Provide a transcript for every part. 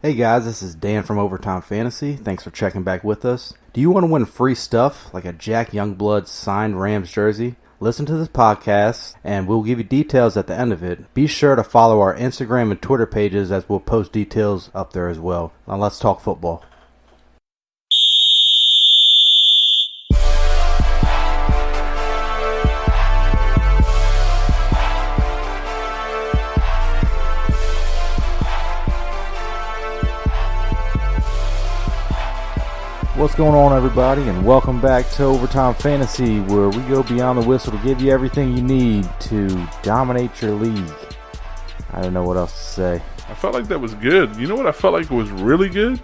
Hey guys, this is Dan from Overtime Fantasy. Thanks for checking back with us. Do you want to win free stuff like a Jack Youngblood signed Rams jersey? Listen to this podcast and we'll give you details at the end of it. Be sure to follow our Instagram and Twitter pages as we'll post details up there as well. Now let's talk football. What's going on, everybody, and welcome back to Overtime Fantasy, where we go beyond the whistle to give you everything you need to dominate your league. I don't know what else to say. I felt like that was good. You know what I felt like was really good?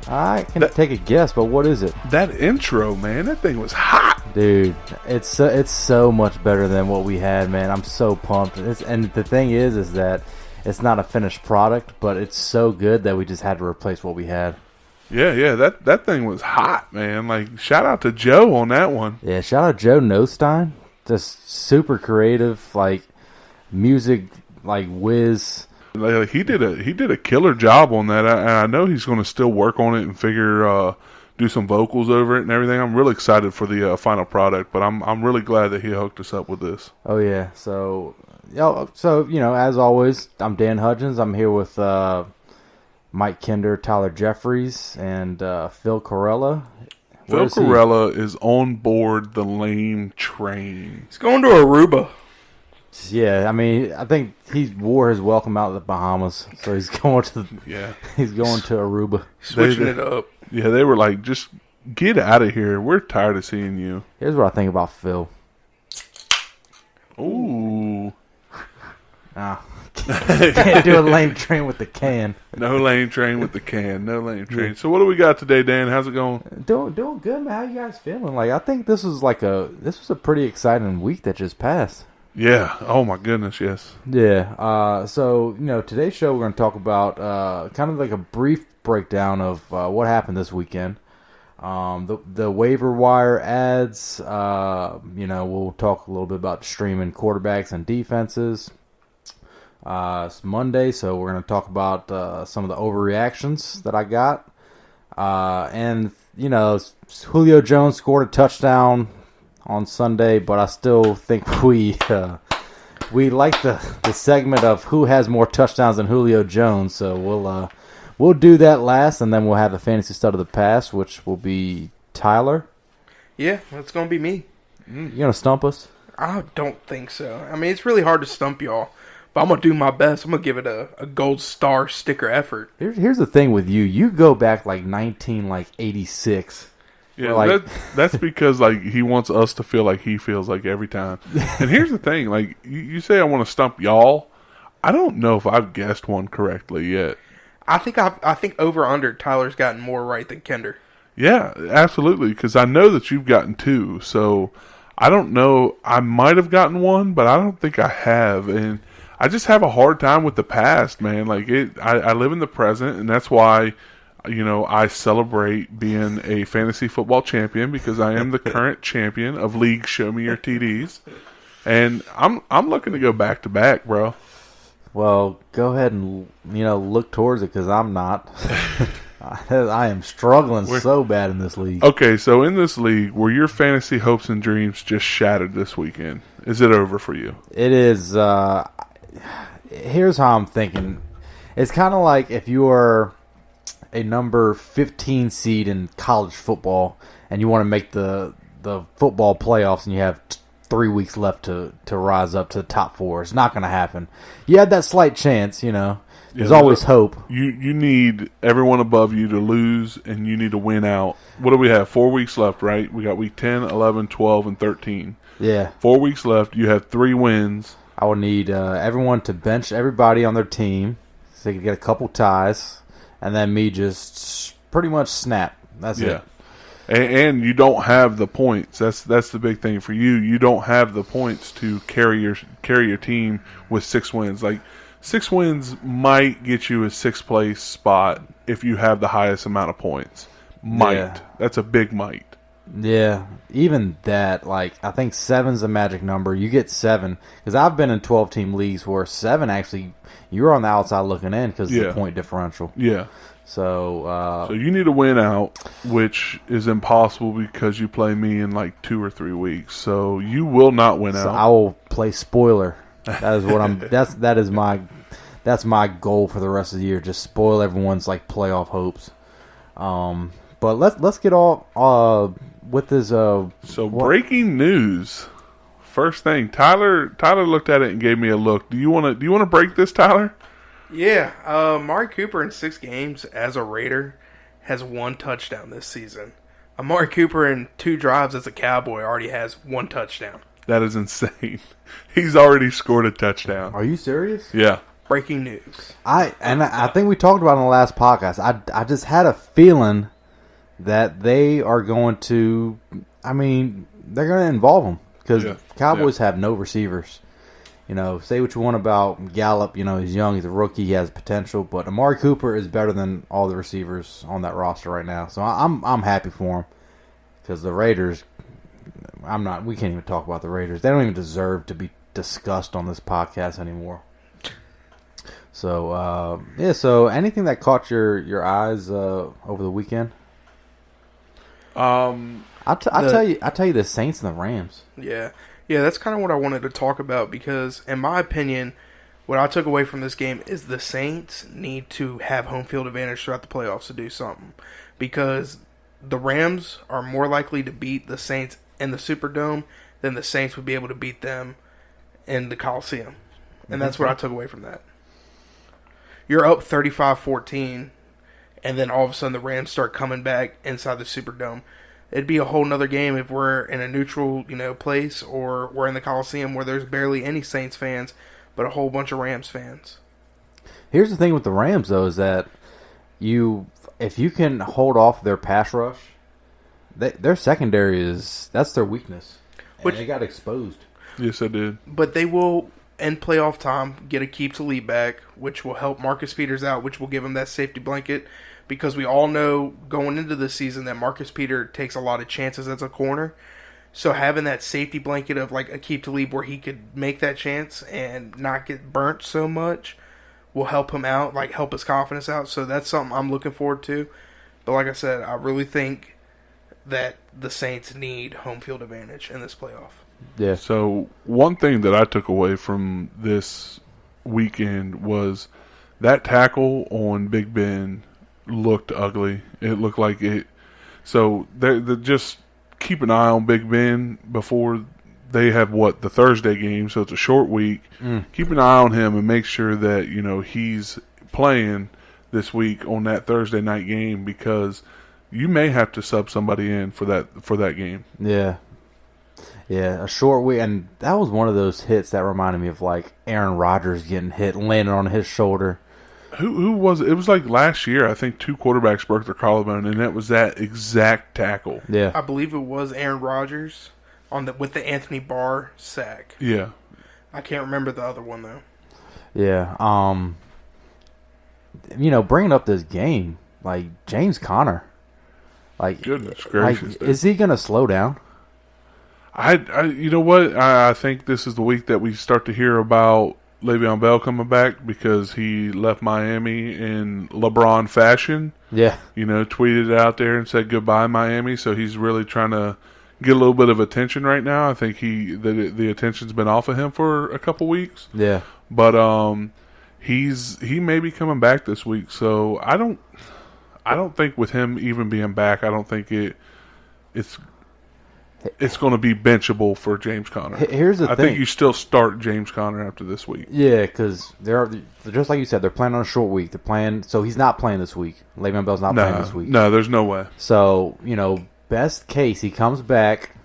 I can take a guess, but what is it? That intro, man. That thing was hot. Dude, it's so much better than what we had, man. I'm so pumped. And the thing is that it's not a finished product, but it's so good that we just had to replace what we had. Yeah, that thing was hot, man. Like, shout out to Joe on that one. Yeah, shout out Joe Nostine. Just super creative, like music, like whiz. Like, he did a killer job on that, and I know he's going to still work on it and do some vocals over it and everything. I'm really excited for the final product, but I'm really glad that he hooked us up with this. Oh yeah, so as always, I'm Dan Hudgens. I'm here with Mike Kinder, Tyler Jeffries, and Phil Corella. Phil Corella is on board the lame train. He's going to Aruba. Yeah, I mean, I think he wore his welcome out of the Bahamas, so he's going to he's going to Aruba. Switching it up. Yeah, they were like, just get out of here. We're tired of seeing you. Here's what I think about Phil. Ooh. Can't do a lame train with the can. No lame train with the can. No lame train. Yeah. So what do we got today, Dan? How's it going? Doing good, man. How you guys feeling? Like, I think this was a pretty exciting week that just passed. Yeah. Oh my goodness, yes. Yeah. So today's show we're going to talk about kind of like a brief breakdown of what happened this weekend. The waiver wire ads. We'll talk a little bit about streaming quarterbacks and defenses. It's Monday, so we're going to talk about some of the overreactions that I got. And Julio Jones scored a touchdown on Sunday, but I still think we like the segment of who has more touchdowns than Julio Jones. So we'll do that last, and then we'll have the fantasy stud of the past, which will be Tyler. Yeah, that's going to be me. You going to stump us? I don't think so. I mean, it's really hard to stump y'all. But I'm going to do my best. I'm going to give it a gold star sticker effort. Here's the thing with you. You go back like 1986. Yeah, that's because like he wants us to feel like he feels like every time. And here's the thing. Like you say I want to stump y'all. I don't know if I've guessed one correctly yet. I think over under Tyler's gotten more right than Kinder. Yeah, absolutely. Because I know that you've gotten two. So I don't know. I might have gotten one, but I don't think I have. And I just have a hard time with the past, man. Like I live in the present, and that's why, I celebrate being a fantasy football champion because I am the current champion of League Show Me Your TDs, and I'm looking to go back to back, bro. Well, go ahead and look towards it because I'm not. I am struggling so bad in this league. Okay, so in this league, were your fantasy hopes and dreams just shattered this weekend? Is it over for you? It is. Here's how I'm thinking. It's kind of like if you are a number 15 seed in college football and you want to make the football playoffs and you have 3 weeks left to rise up to the top four. It's not going to happen. You had that slight chance, There's always hope. You need everyone above you to lose, and you need to win out. What do we have? 4 weeks left, right? We got week 10, 11, 12, and 13. Yeah. 4 weeks left. You have 3 wins. I would need everyone to bench everybody on their team so they can get a couple ties, and then me just pretty much snap. That's it. And you don't have the points. That's the big thing for you. You don't have the points to carry your team with 6 wins. Like 6 wins might get you a 6th place spot if you have the highest amount of points. Might. Yeah. That's a big might. Yeah, even that, like, I think 7's a magic number. You get 7. Because I've been in 12-team leagues where 7 actually, you're on the outside looking in because of the point differential. Yeah. So you need to win out, which is impossible because you play me in like 2 or 3 weeks. So you will not win out. I will play spoiler. That is what I'm. That's my goal for the rest of the year. Just spoil everyone's like playoff hopes. But let's get all with this. Breaking news. First thing, Tyler looked at it and gave me a look. Do you want to break this, Tyler? Yeah, Amari Cooper in 6 games as a Raider has 1 touchdown this season. Amari Cooper in 2 drives as a Cowboy already has 1 touchdown. That is insane. He's already scored a touchdown. Are you serious? Yeah. Breaking news. I think we talked about it in the last podcast. I just had a feeling that they are going to. I mean, they're going to involve him because Cowboys have no receivers. You know, say what you want about Gallup. You know, he's young, he's a rookie, he has potential, but Amari Cooper is better than all the receivers on that roster right now. So I'm happy for him because the Raiders. We can't even talk about the Raiders. They don't even deserve to be discussed on this podcast anymore. So So anything that caught your eyes over the weekend? I'll tell you the Saints and the Rams. Yeah, that's kind of what I wanted to talk about because, in my opinion, what I took away from this game is the Saints need to have home field advantage throughout the playoffs to do something because the Rams are more likely to beat the Saints in the Superdome than the Saints would be able to beat them in the Coliseum. And that's what I took away from that. You're up 35-14, and then all of a sudden the Rams start coming back inside the Superdome. It'd be a whole nother game if we're in a neutral, place, or we're in the Coliseum where there's barely any Saints fans, but a whole bunch of Rams fans. Here's the thing with the Rams, though, is that if you can hold off their pass rush, their secondary that's their weakness. And they got exposed. Yes, I did. But they will, in playoff time, get a keep to lead back, which will help Marcus Peters out, which will give him that safety blanket. Because we all know going into the season that Marcus Peters takes a lot of chances as a corner. So having that safety blanket of like a keep to lead where he could make that chance and not get burnt so much will help him out, like help his confidence out. So that's something I'm looking forward to. But like I said, I really think that the Saints need home field advantage in this playoff. Yeah. So one thing that I took away from this weekend was that tackle on Big Ben looked ugly. It looked like it. So they just keep an eye on Big Ben before they have the Thursday game. So it's a short week. Keep an eye on him and make sure that he's playing this week on that Thursday night game because you may have to sub somebody in for that game. Yeah. Yeah, a short week, and that was one of those hits that reminded me of like Aaron Rodgers getting hit, landing on his shoulder. Who was it? It was like last year. I think 2 quarterbacks broke their collarbone, and that was that exact tackle. Yeah, I believe it was Aaron Rodgers with the Anthony Barr sack. Yeah, I can't remember the other one though. Yeah, bringing up this game, like James Conner, like goodness gracious, is he gonna slow down? You know what? I think this is the week that we start to hear about Le'Veon Bell coming back because he left Miami in LeBron fashion. Yeah. Tweeted it out there and said goodbye Miami. So he's really trying to get a little bit of attention right now. I think the attention's been off of him for a couple weeks. Yeah. But he may be coming back this week. So I don't think with him even being back, I don't think it's going to be benchable for James Conner. Here's the thing. I think you still start James Conner after this week. Yeah, because just like you said, they're playing on a short week. They're playing, so he's not playing this week. Le'Veon Bell's not playing this week. No, there's no way. So, best case, he comes back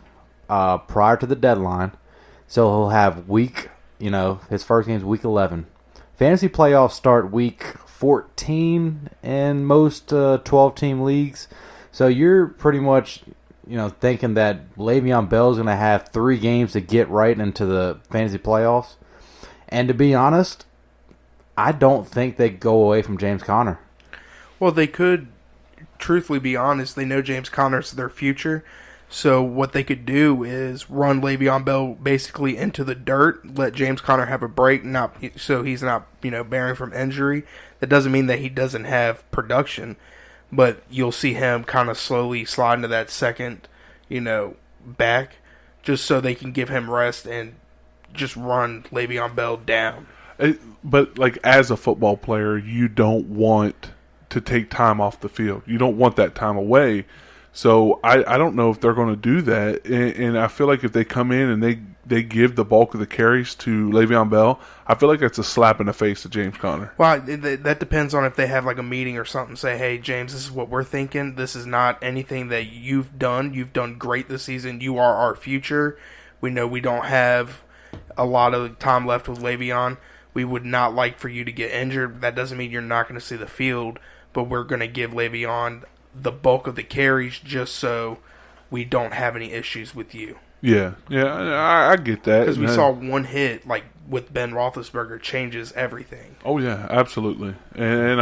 prior to the deadline. So he'll have his first game is week 11. Fantasy playoffs start week 14 in most 12-team leagues. So you're pretty much thinking that Le'Veon Bell is going to have 3 games to get right into the fantasy playoffs. And to be honest, I don't think they go away from James Conner. Well, they could truthfully be honest. They know James Conner's their future. So what they could do is run Le'Veon Bell basically into the dirt, let James Conner have a break, so he's not bearing from injury. That doesn't mean that he doesn't have production, but you'll see him kind of slowly slide into that second, back, just so they can give him rest and just run Le'Veon Bell down. But like as a football player, you don't want to take time off the field. You don't want that time away. So I don't know if they're going to do that, and I feel like if they come in and they give the bulk of the carries to Le'Veon Bell, I feel like that's a slap in the face to James Conner. Well, that depends on if they have like a meeting or something. Say, hey, James, this is what we're thinking. This is not anything that you've done. You've done great this season. You are our future. We know we don't have a lot of time left with Le'Veon. We would not like for you to get injured. That doesn't mean you're not going to see the field, but we're going to give Le'Veon the bulk of the carries just so we don't have any issues with you. Yeah, I get that. Because we saw one hit, like with Ben Roethlisberger, changes everything. Oh, yeah, absolutely. And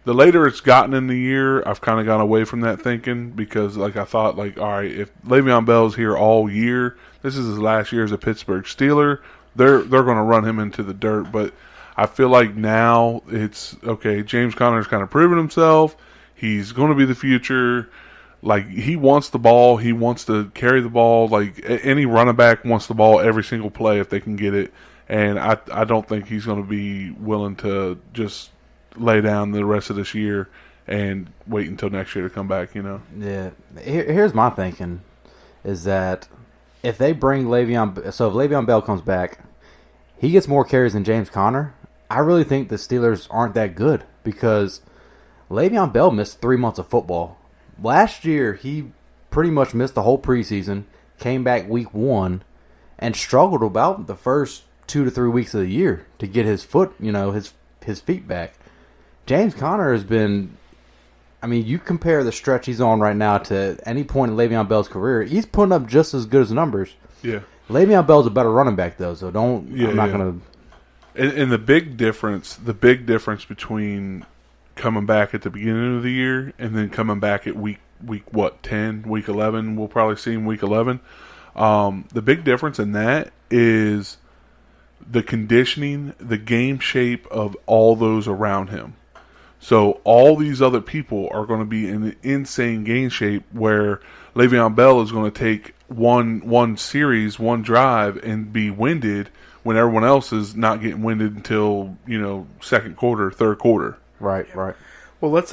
the later it's gotten in the year, I've kind of gone away from that thinking because, like, I thought, like, all right, if Le'Veon Bell's here all year, this is his last year as a Pittsburgh Steeler, they're going to run him into the dirt, but I feel like now it's, okay, James Conner's kind of proven himself. He's going to be the future. Like, he wants the ball. He wants to carry the ball. Like, any running back wants the ball every single play if they can get it. And I don't think he's going to be willing to just lay down the rest of this year and wait until next year to come back, Yeah. Here's my thinking is that if they bring if Le'Veon Bell comes back, he gets more carries than James Conner. I really think the Steelers aren't that good because Le'Veon Bell missed 3 months of football. Last year, he pretty much missed the whole preseason, came back week 1, and struggled about the first 2 to 3 weeks of the year to get his his feet back. James Conner has been, you compare the stretch he's on right now to any point in Le'Veon Bell's career, he's putting up just as good as numbers. Yeah. Le'Veon Bell's a better running back, though, so I'm not going to... And the big difference between coming back at the beginning of the year and then coming back at week 10, week 11, we'll probably see him week 11. The big difference in that is the conditioning, the game shape of all those around him. So all these other people are going to be in an insane game shape where Le'Veon Bell is going to take one series, one drive, and be winded when everyone else is not getting winded until, second quarter, third quarter. Right. Well, let's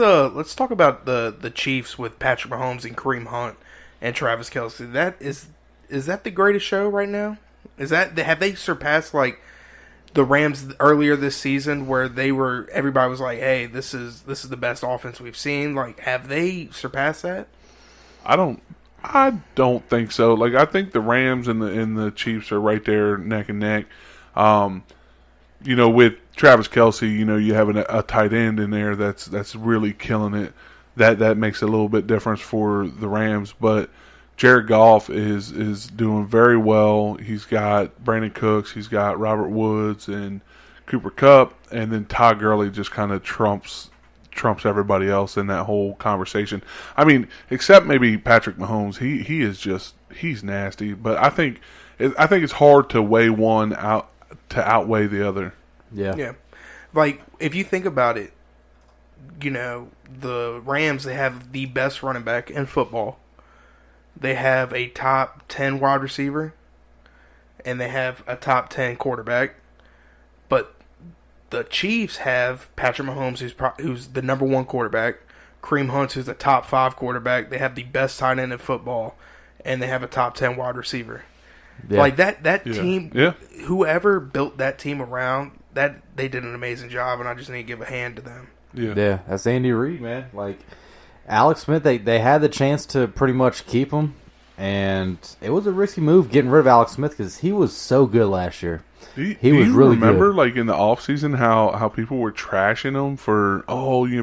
talk about the Chiefs with Patrick Mahomes and Kareem Hunt and Travis Kelce. Is that the greatest show right now? Have they surpassed like the Rams earlier this season where everybody was like, hey, this is the best offense we've seen? Like, have they surpassed that? I don't think so. Like, I think the Rams and the Chiefs are right there neck and neck. With Travis Kelce, you have a tight end in there that's really killing it. That makes it a little bit difference for the Rams. But Jared Goff is doing very well. He's got Brandon Cooks, he's got Robert Woods and Cooper Kupp, and then Todd Gurley just kind of trumps everybody else in that whole conversation. Except maybe Patrick Mahomes. He's nasty, but I think it's hard to weigh one out to outweigh the other. Yeah. Like, if you think about it, the Rams, they have the best running back in football. They have a top 10 wide receiver, and they have a top 10 quarterback. But the Chiefs have Patrick Mahomes, who's the number 1 quarterback, Kareem Hunt, who's the top 5 quarterback. They have the best tight end in football, and they have a top 10 wide receiver. Yeah. Like that team, whoever built that team around that, they did an amazing job, and I just need to give a hand to them. Yeah, that's Andy Reid, man. Like Alex Smith, they had the chance to pretty much keep him, and it was a risky move getting rid of Alex Smith because he was so good last year. He was really remember, good. Like in the offseason, how people were trashing him for,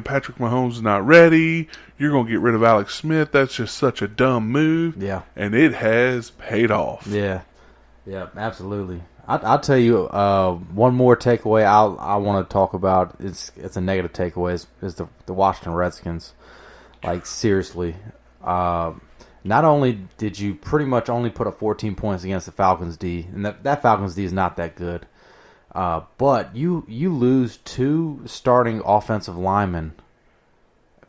Patrick Mahomes is not ready. You're going to get rid of Alex Smith. That's just such a dumb move. Yeah. And it has paid off. Yeah, absolutely. I'll tell you one more takeaway I want to talk about. It's a negative takeaway. Is the Washington Redskins. Like, seriously. Not only did you pretty much only put up 14 points against the Falcons D, and that Falcons D is not that good, but you lose 2 starting offensive linemen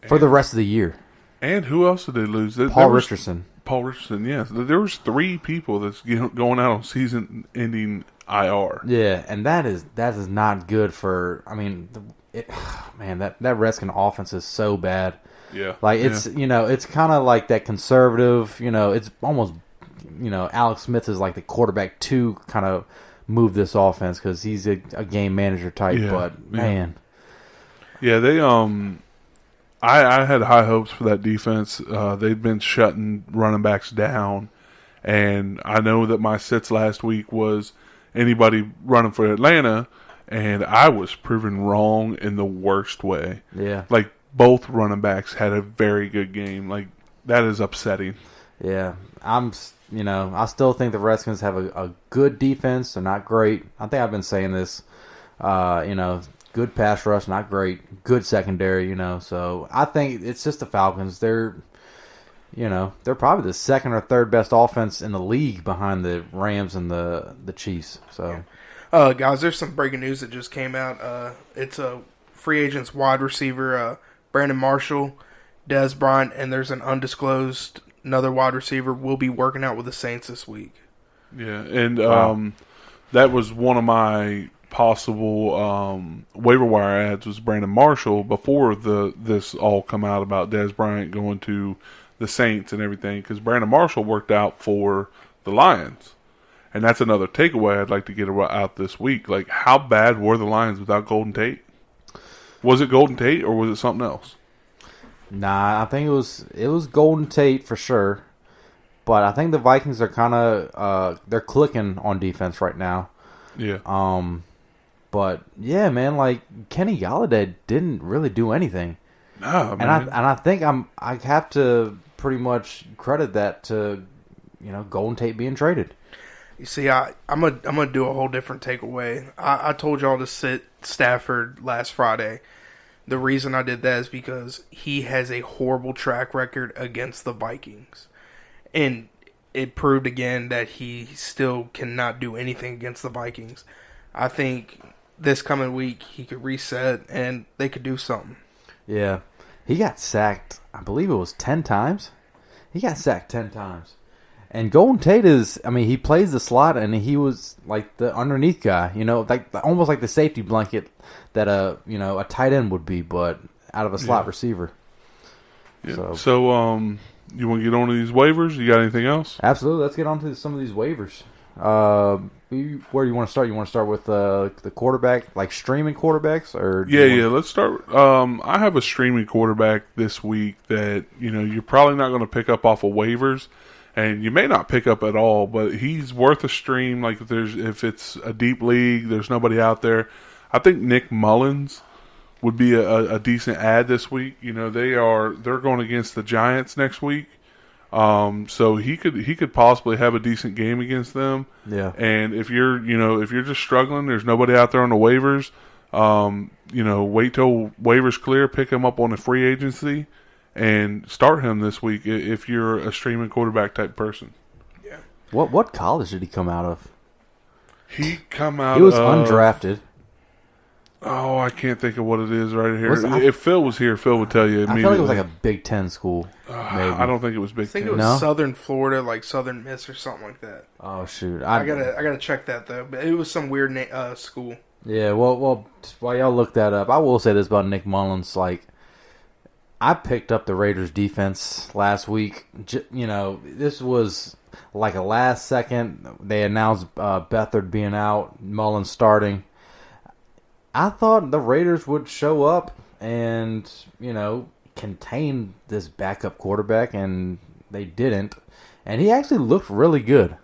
for the rest of the year. And who else did they lose? Paul Richardson. Paul Richardson, yes. There was 3 people that's going out on season-ending IR. Yeah, and that is not good for. I mean, that Redskin offense is so bad. Yeah, like it's it's kind of like that conservative. It's almost Alex Smith is like the quarterback 2 kind of move this offense because he's a game manager type. Yeah, but man, yeah, they I had high hopes for that defense. They've been shutting running backs down, and I know that my sits last week was anybody running for Atlanta, and I was proven wrong in the worst way. Yeah. Like, both running backs had a very good game. Like, that is upsetting. Yeah. I still think the Redskins have a good defense. They're not great. I think I've been saying this, good pass rush, not great. Good secondary, So I think it's just the Falcons. They're probably the second or third best offense in the league behind the Rams and the Chiefs. So, guys, there's some breaking news that just came out. It's a free agents wide receiver, Brandon Marshall, Dez Bryant, and there's an undisclosed another wide receiver will be working out with the Saints this week. Yeah, and that was one of my possible waiver wire ads was Brandon Marshall before this all come out about Dez Bryant going to the Saints and everything, because Brandon Marshall worked out for the Lions. And that's another takeaway I'd like to get out this week. Like, how bad were the Lions without Golden Tate? Was it Golden Tate or was it something else? Nah, I think it was Golden Tate for sure. But I think the Vikings are kind of they're clicking on defense right now. Yeah. But yeah, man, like Kenny Golladay didn't really do anything. No, man. And I think I have to pretty much credit that to Golden Tate being traded. You see, I'm gonna do a whole different takeaway. I told y'all to sit Stafford last Friday. The reason I did that is because he has a horrible track record against the Vikings, and it proved again that he still cannot do anything against the Vikings. I think this coming week he could reset and they could do something. Yeah, he got sacked. I believe it was 10 times. He got sacked 10 times. And Golden Tate he plays the slot, and he was like the underneath guy, like almost like the safety blanket that a tight end would be, but out of a slot receiver. Yeah. So you want to get on to these waivers? You got anything else? Absolutely. Let's get on to some of these waivers. Where do you want to start? You want to start with the quarterback, like streaming quarterbacks, or Let's start. I have a streaming quarterback this week that you're probably not going to pick up off of waivers. And you may not pick up at all, but he's worth a stream. Like if it's a deep league, there's nobody out there. I think Nick Mullins would be a decent ad this week. They're going against the Giants next week, so he could possibly have a decent game against them. Yeah. And if you're just struggling, there's nobody out there on the waivers. Wait till waivers clear, pick him up on the free agency. And start him this week if you're a streaming quarterback type person. Yeah. What college did he come out of? He come was undrafted. Oh, I can't think of what it is right here. If Phil was here, Phil would tell you immediately. I feel like it was like a Big Ten school. Maybe. I don't think it was Big Ten. I think it was Southern Florida, like Southern Miss or something like that. Oh shoot! I gotta check that though. But it was some weird school. Yeah. Well, while y'all look that up, I will say this about Nick Mullins. Like, I picked up the Raiders defense last week. This was like a last second. They announced Beathard being out, Mullins starting. I thought the Raiders would show up and, contain this backup quarterback, and they didn't. And he actually looked really good.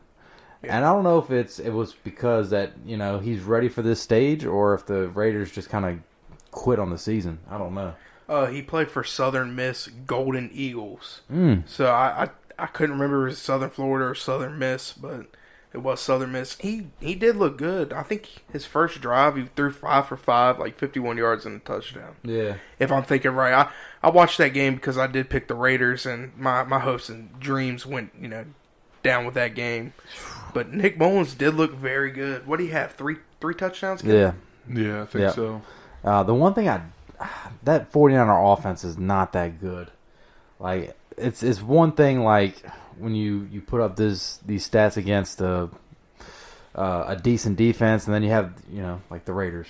Yeah. And I don't know if it was because that, he's ready for this stage, or if the Raiders just kind of quit on the season. I don't know. He played for Southern Miss Golden Eagles. Mm. So I couldn't remember if it was Southern Florida or Southern Miss, but It was Southern Miss. He did look good. I think his first drive, he threw 5 for 5, like 51 yards and a touchdown. Yeah. If I'm thinking right. I watched that game because I did pick the Raiders, and my hopes and dreams went, down with that game. But Nick Mullins did look very good. What do you have, three touchdowns? Yeah. Yeah, I think so. The one thing that 49er offense is not that good. Like, it's one thing, like, when you put up these stats against a decent defense, and then you have like the Raiders.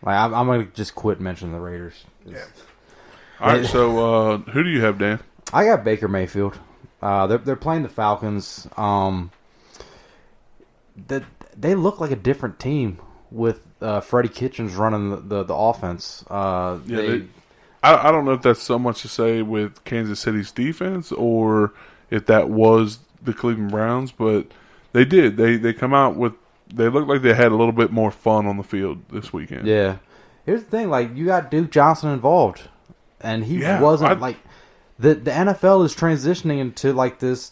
Like I'm gonna just quit mentioning the Raiders. Yeah. All right, so who do you have, Dan? I got Baker Mayfield. They're playing the Falcons. They look like a different team with Freddie Kitchens running the offense. I don't know if that's so much to say with Kansas City's defense or if that was the Cleveland Browns, but they did. They come out with. They looked like they had a little bit more fun on the field this weekend. Yeah. Here's the thing: like, you got Duke Johnson involved, and he wasn't like the NFL is transitioning into like this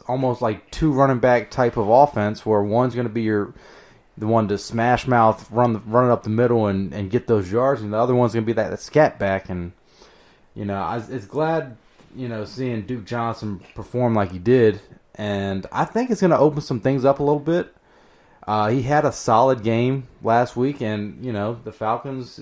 almost like two running back type of offense where one's going to be the one to smash mouth run it up the middle and get those yards, and the other one's going to be that scat back. And it's glad seeing Duke Johnson perform like he did, and I think it's going to open some things up a little bit. He had a solid game last week, and the Falcons.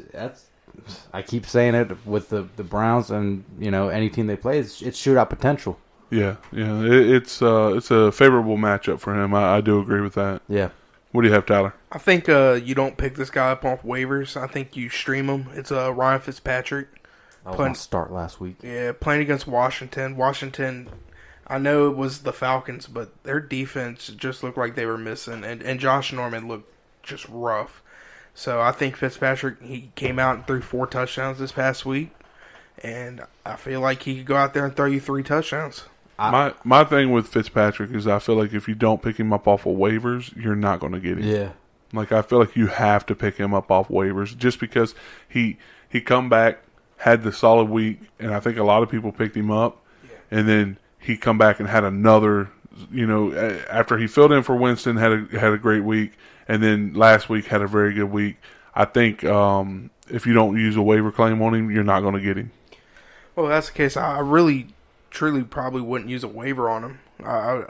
I keep saying it with the Browns and any team they play, it's shootout potential. Yeah. It's a favorable matchup for him. I do agree with that. Yeah. What do you have, Tyler? I think you don't pick this guy up off waivers. I think you stream him. It's Ryan Fitzpatrick. That was my start last week. Yeah, playing against Washington. Washington, I know it was the Falcons, but their defense just looked like they were missing, and Josh Norman looked just rough. So I think Fitzpatrick, he came out and threw 4 touchdowns this past week, and I feel like he could go out there and throw you 3 touchdowns. My thing with Fitzpatrick is I feel like if you don't pick him up off of waivers, you're not going to get him. Yeah. Like, I feel like you have to pick him up off waivers just because he come back, had the solid week, and I think a lot of people picked him up, and then he come back and had another, after he filled in for Winston, had a great week, and then last week had a very good week. I think if you don't use a waiver claim on him, you're not going to get him. Well, if that's the case, I really, truly probably wouldn't use a waiver on him. I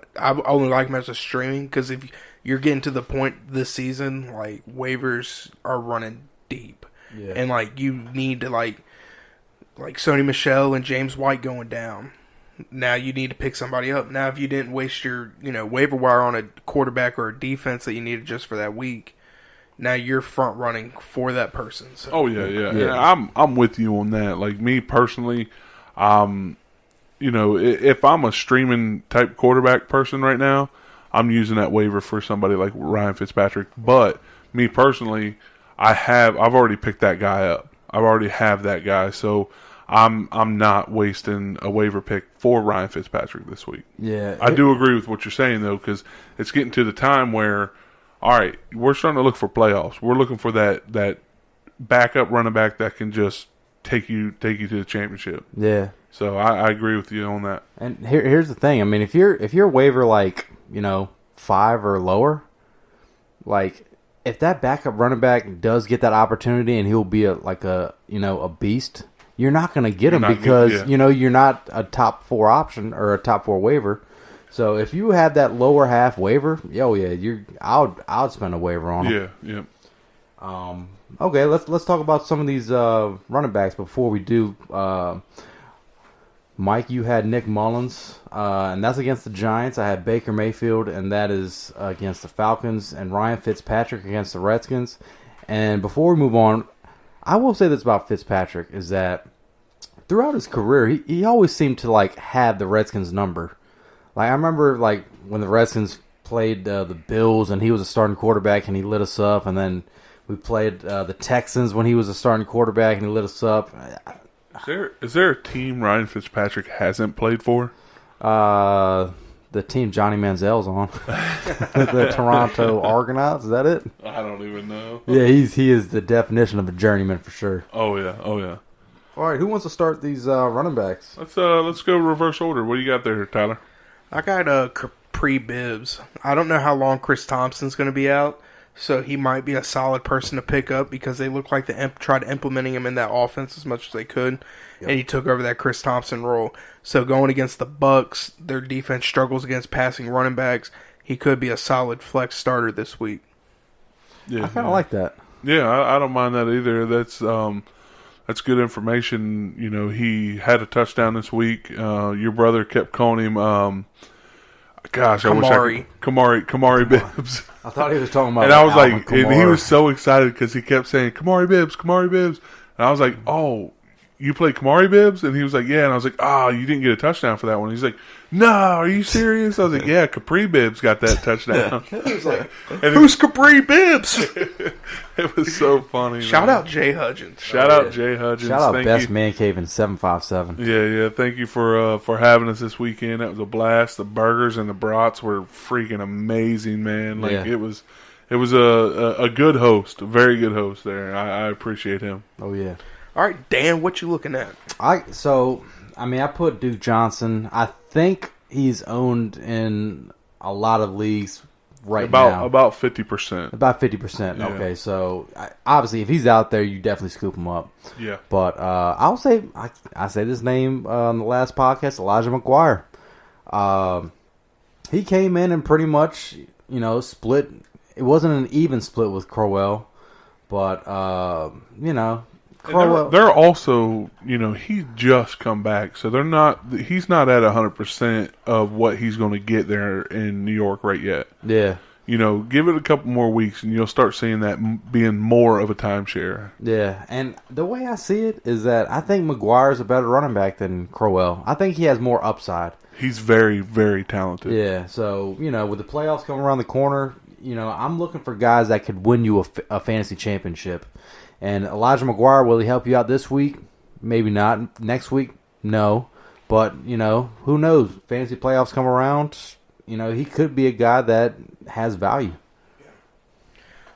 only like him as a streaming, because if you're getting to the point this season, like, waivers are running deep. Yeah. And, like, you need to, like Sony Michel and James White going down. Now you need to pick somebody up. Now, if you didn't waste your, waiver wire on a quarterback or a defense that you needed just for that week, now you're front running for that person. So. Oh yeah. I'm with you on that. Like, me personally, if I'm a streaming type quarterback person right now, I'm using that waiver for somebody like Ryan Fitzpatrick. But me personally, I've already picked that guy up. I already have that guy, so I'm not wasting a waiver pick for Ryan Fitzpatrick this week. Yeah, I do agree with what you're saying though, because it's getting to the time where, all right, we're starting to look for playoffs. We're looking for that backup running back that can just take you to the championship. Yeah. So I agree with you on that. And here's the thing. I mean, if you're waiver like 5 or lower, like, if that backup running back does get that opportunity and he'll be a beast, you're not going to get him because you're not a top 4 option or a top 4 waiver. So if you have that lower half waiver, I'd spend a waiver on him. Yeah. Okay, let's talk about some of these running backs before we do. Mike, you had Nick Mullins, and that's against the Giants. I had Baker Mayfield, and that is against the Falcons, and Ryan Fitzpatrick against the Redskins. And before we move on, I will say this about Fitzpatrick, is that throughout his career, he always seemed to have the Redskins number. Like, I remember when the Redskins played the Bills, and he was a starting quarterback, and he lit us up, and then we played the Texans when he was a starting quarterback, and he lit us up. Is there a team Ryan Fitzpatrick hasn't played for? The team Johnny Manziel's on. The Toronto Argonauts, is that it? I don't even know. Yeah, he is the definition of a journeyman for sure. Oh yeah. All right, who wants to start these running backs? Let's go reverse order. What do you got there, Tyler? I got Capri Bibbs. I don't know how long Chris Thompson's going to be out, so he might be a solid person to pick up because they look like they tried implementing him in that offense as much as they could, and he took over that Chris Thompson role. So going against the Bucks, their defense struggles against passing running backs. He could be a solid flex starter this week. Yeah, I kind of like that. Yeah, I don't mind that either. That's good information. You know, he had a touchdown this week. Your brother kept calling him, Kamari Bibbs. I thought he was talking about. And I was Alvin like, and he was so excited because he kept saying Kamari Bibbs. And I was like, oh, you played Kamari Bibbs? And he was like, yeah. And I was like, you didn't get a touchdown for that one. He's like, no, are you serious? I was like, yeah, Capri Bibbs got that touchdown. He was like, who's Capri Bibbs? It was so funny. Shout out Jay Hudgens. Shout out Jay Hudgens. Shout out Thank Best you. Man Cave in 757. Yeah. Thank you for having us this weekend. That was a blast. The burgers and the brats were freaking amazing, man. Like it was a good host, a very good host there. I appreciate him. Oh yeah. All right, Dan, what you looking at? I put Duke Johnson. I think he's owned in a lot of leagues now. About 50%. About 50%. Yeah. Okay, so obviously if he's out there, you definitely scoop him up. Yeah. But I'll say I say this name on the last podcast, Elijah McGuire. He came in and pretty much split. It wasn't an even split with Crowell, but Crowell. They're also, he's just come back, so he's not at 100% of what he's going to get there in New York right yet. Yeah. Give it a couple more weeks, and you'll start seeing that being more of a timeshare. Yeah, and the way I see it is that I think McGuire's a better running back than Crowell. I think he has more upside. He's very, very talented. Yeah, so, with the playoffs coming around the corner, I'm looking for guys that could win you a fantasy championship. And Elijah McGuire, will he help you out this week? Maybe not. Next week? No. But, who knows? Fantasy playoffs come around. He could be a guy that has value.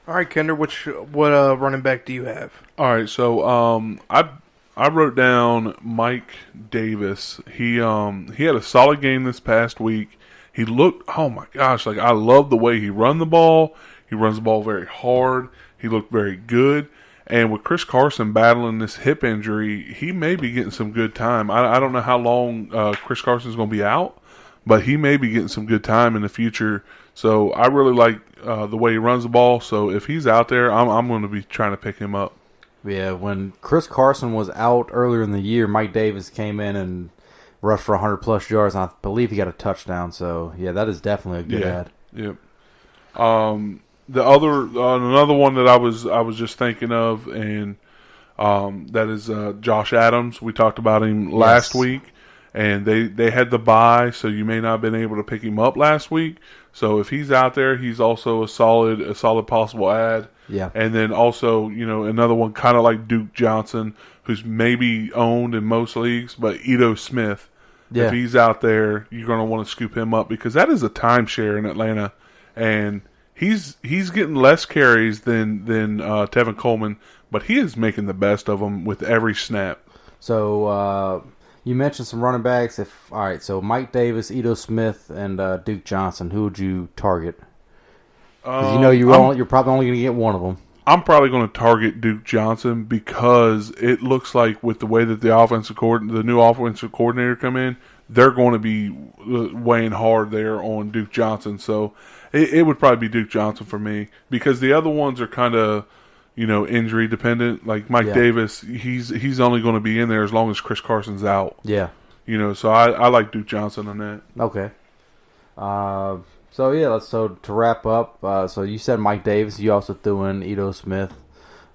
All right, Kinder, what running back do you have? All right, so I wrote down Mike Davis. He had a solid game this past week. He looked, oh my gosh, like I love the way he run the ball. He runs the ball very hard. He looked very good. And with Chris Carson battling this hip injury, he may be getting some good time. I don't know how long Chris Carson's going to be out, but he may be getting some good time in the future. So I really like the way he runs the ball. So if he's out there, I'm going to be trying to pick him up. Yeah, when Chris Carson was out earlier in the year, Mike Davis came in and rushed for 100-plus yards, and I believe he got a touchdown. So, yeah, that is definitely a good ad. Yep. The other another one that I was just thinking of, and that is Josh Adams. We talked about him last week, and they had the bye, so you may not have been able to pick him up last week. So if he's out there, he's also a solid possible ad. Yeah. And then also, another one kind of like Duke Johnson, who's maybe owned in most leagues, but Ito Smith. Yeah. If he's out there, you're going to want to scoop him up because that is a timeshare in Atlanta, and he's getting less carries than Tevin Coleman, but he is making the best of them with every snap. So you mentioned some running backs. All right, so Mike Davis, Ito Smith, and Duke Johnson. Who would you target? You're probably only going to get one of them. I'm probably going to target Duke Johnson because it looks like with the way that the new offensive coordinator come in, they're going to be weighing hard there on Duke Johnson. So it would probably be Duke Johnson for me because the other ones are kind of, injury dependent. Like Mike Davis, he's only going to be in there as long as Chris Carson's out. Yeah. So I like Duke Johnson on that. Okay. So to wrap up, so you said Mike Davis. You also threw in Ito Smith.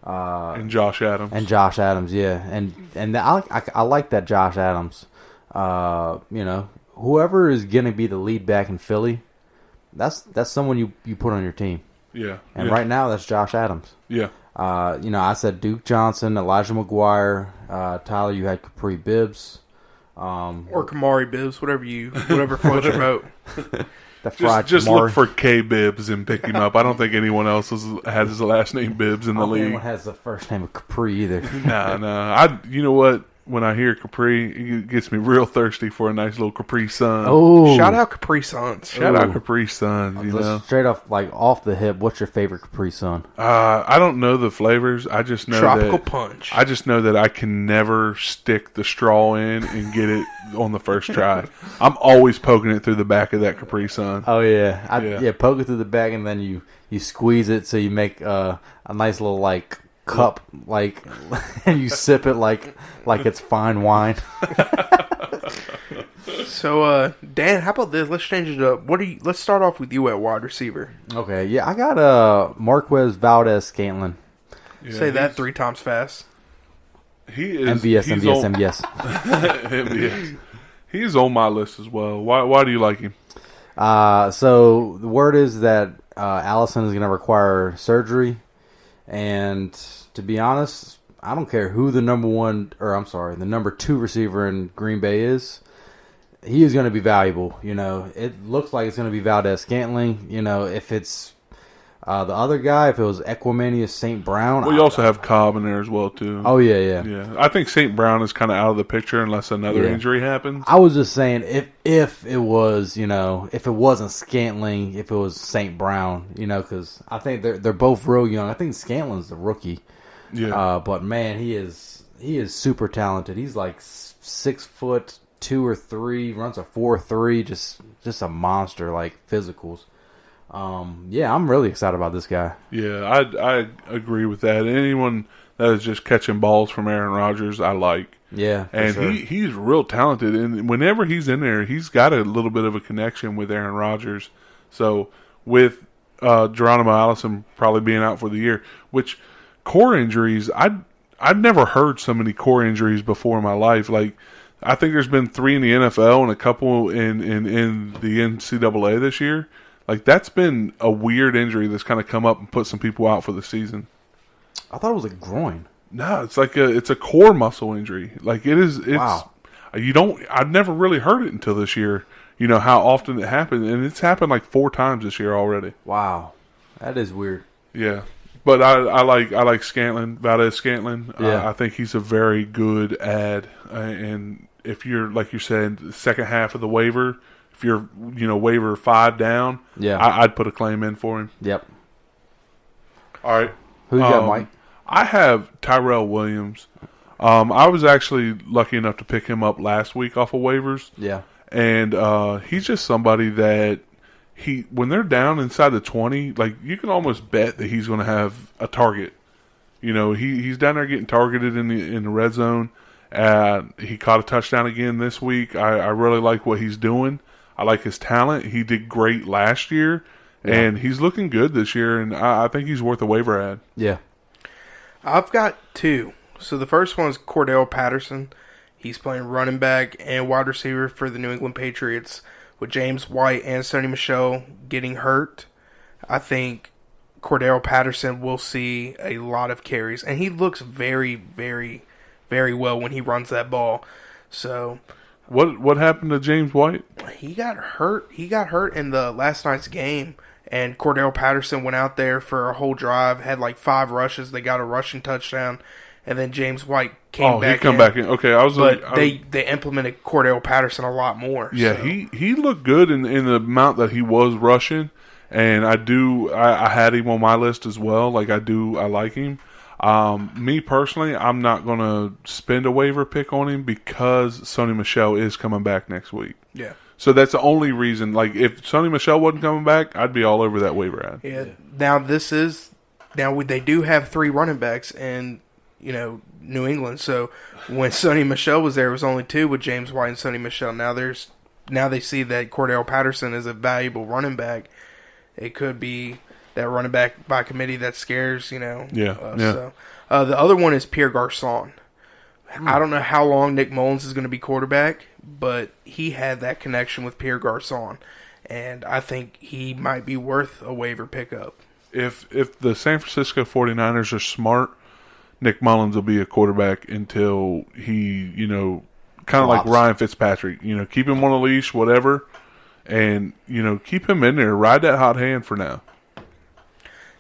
And Josh Adams. Yeah. And I like that Josh Adams. Whoever is going to be the lead back in Philly, that's someone you put on your team. Yeah. And right now, that's Josh Adams. Yeah. I said Duke Johnson, Elijah McGuire, Tyler, you had Capri Bibbs. Or Kamari Bibbs, whatever floats your boat. Just look for K Bibbs and pick him up. I don't think anyone else has his last name Bibbs in the league. Anyone has the first name of Capri either. No. You know what? when I hear Capri, it gets me real thirsty for a nice little Capri Sun. Oh, Shout out Capri Suns. Shout out Capri Suns, you know. Straight off the hip, what's your favorite Capri Sun? I don't know the flavors. I just know Tropical that Punch. I just know that I can never stick the straw in and get it on the first try. I'm always poking it through the back of that Capri Sun. Oh yeah, Yeah. poke it through the bag and then you squeeze it so you make a nice little like cup and you sip it like it's fine wine. So, Dan, how about this? Let's change it up. Let's start off with you at wide receiver. Okay, yeah, I got Marquez Valdez-Scantling. Yeah, Say that 3 times fast. He is MVS. MVS. He's on my list as well. Why do you like him? So the word is that Allison is going to require surgery, and to be honest, I don't care who the number 2 receiver in Green Bay is. He is going to be valuable. You know, it looks like it's going to be Valdez-Scantling. You know, if it's the other guy, if it was Equimanius St. Brown. Well, you also have Cobb in there as well too. Oh yeah. Yeah. I think St. Brown is kind of out of the picture unless another injury happens. I was just saying if it was, you know, if it wasn't Scantling, if it was St. Brown, you know, because I think they're both real young. I think Scantling's the rookie. Yeah. But man, he is super talented. He's like 6'2" or 3", runs a 4.3, just a monster, like physicals. Yeah, I'm really excited about this guy. Yeah, I agree with that. Anyone that is just catching balls from Aaron Rodgers, I like. Yeah, and sure. he's real talented, and whenever he's in there, he's got a little bit of a connection with Aaron Rodgers. So with Geronimo Allison probably being out for the year, which core injuries, I'd never heard so many core injuries before in my life. Like, I think there's been 3 in the NFL and a couple in the NCAA this year. Like, that's been a weird injury that's kind of come up and put some people out for the season. I thought it was a groin. No, it's like it's a core muscle injury. Like, it's wow. I've never really heard it until this year. You know how often it happened, and it's happened like 4 times this year already. Wow, that is weird. Yeah, but I like Scantling, Valdez-Scantling. Yeah. I think he's a very good ad, and if you're, like you said, the second half of the waiver, if you're, waiver 5 down, yeah, I'd put a claim in for him. Yep. All right. Who you got, Mike? I have Tyrell Williams. I was actually lucky enough to pick him up last week off of waivers. Yeah. And he's just somebody that when they're down inside the 20, like, you can almost bet that he's going to have a target. You know, he's down there getting targeted in the red zone. He caught a touchdown again this week. I really like what he's doing. I like his talent. He did great last year, and he's looking good this year, and I think he's worth a waiver ad. Yeah. I've got 2. So the first one is Cordell Patterson. He's playing running back and wide receiver for the New England Patriots with James White and Sony Michel getting hurt. I think Cordell Patterson will see a lot of carries, and he looks very, very, very well when he runs that ball. So what happened to James White? He got hurt. He got hurt in the last night's game, and Cordell Patterson went out there for a whole drive, had like 5 rushes. They got a rushing touchdown, and then James White came back. He come back in. Okay, they implemented Cordell Patterson a lot more. Yeah, so. he looked good in the amount that he was rushing, and I had him on my list as well. Like, I like him. Me personally, I'm not going to spend a waiver pick on him because Sony Michel is coming back next week. Yeah. So that's the only reason. Like, if Sony Michel wasn't coming back, I'd be all over that waiver ad. Yeah. Now they do have 3 running backs in, New England. So when Sony Michel was there, it was only 2 with James White and Sony Michel. Now they see that Cordell Patterson is a valuable running back. It could be that running back by committee that scares, Yeah. So the other one is Pierre Garçon. I don't know how long Nick Mullins is going to be quarterback, but he had that connection with Pierre Garçon, and I think he might be worth a waiver pickup. If the San Francisco 49ers are smart, Nick Mullins will be a quarterback until he, kind of like Ryan Fitzpatrick, keep him on a leash, whatever, and, keep him in there. Ride that hot hand for now.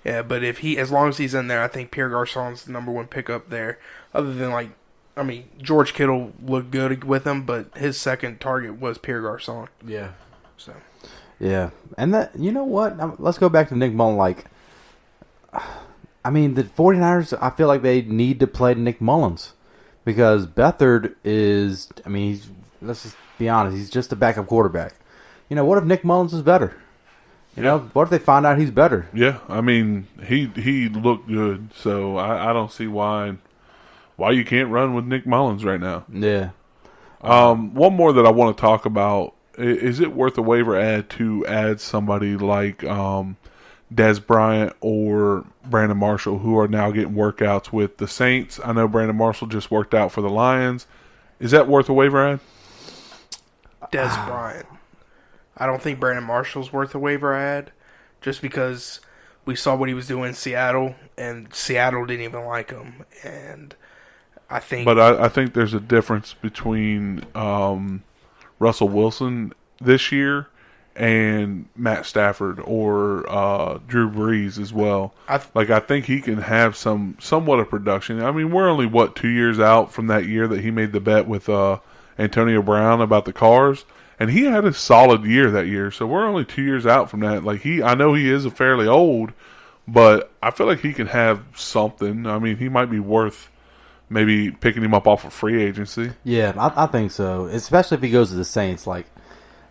Yeah, but as long as he's in there, I think Pierre Garçon's the number 1 pickup there. Other than like I mean, George Kittle looked good with him, but his second target was Pierre Garçon. Yeah. So. Yeah. And that, you know what? Let's go back to Nick Mullen. Like, I mean, the 49ers, I feel like they need to play Nick Mullins because Beathard is, I mean, let's just be honest, he's just a backup quarterback. You know, what if Nick Mullins is better? You know, what if they find out he's better? Yeah, I mean, he looked good, so I don't see why you can't run with Nick Mullins right now. Yeah. One more that I want to talk about, is it worth a waiver add to add somebody like Des Bryant or Brandon Marshall, who are now getting workouts with the Saints? I know Brandon Marshall just worked out for the Lions. Is that worth a waiver add? Des Bryant. I don't think Brandon Marshall's worth a waiver add, just because we saw what he was doing in Seattle, and Seattle didn't even like him. And I think, but I think there's a difference between Russell Wilson this year and Matt Stafford or Drew Brees as well. I think he can have somewhat of production. I mean, we're only 2 years out from that year that he made the bet with Antonio Brown about the cars. And he had a solid year that year, so we're only 2 years out from that. Like I know he is fairly old, but I feel like he can have something. I mean, he might be worth maybe picking him up off of free agency. Yeah, I think so. Especially if he goes to the Saints. Like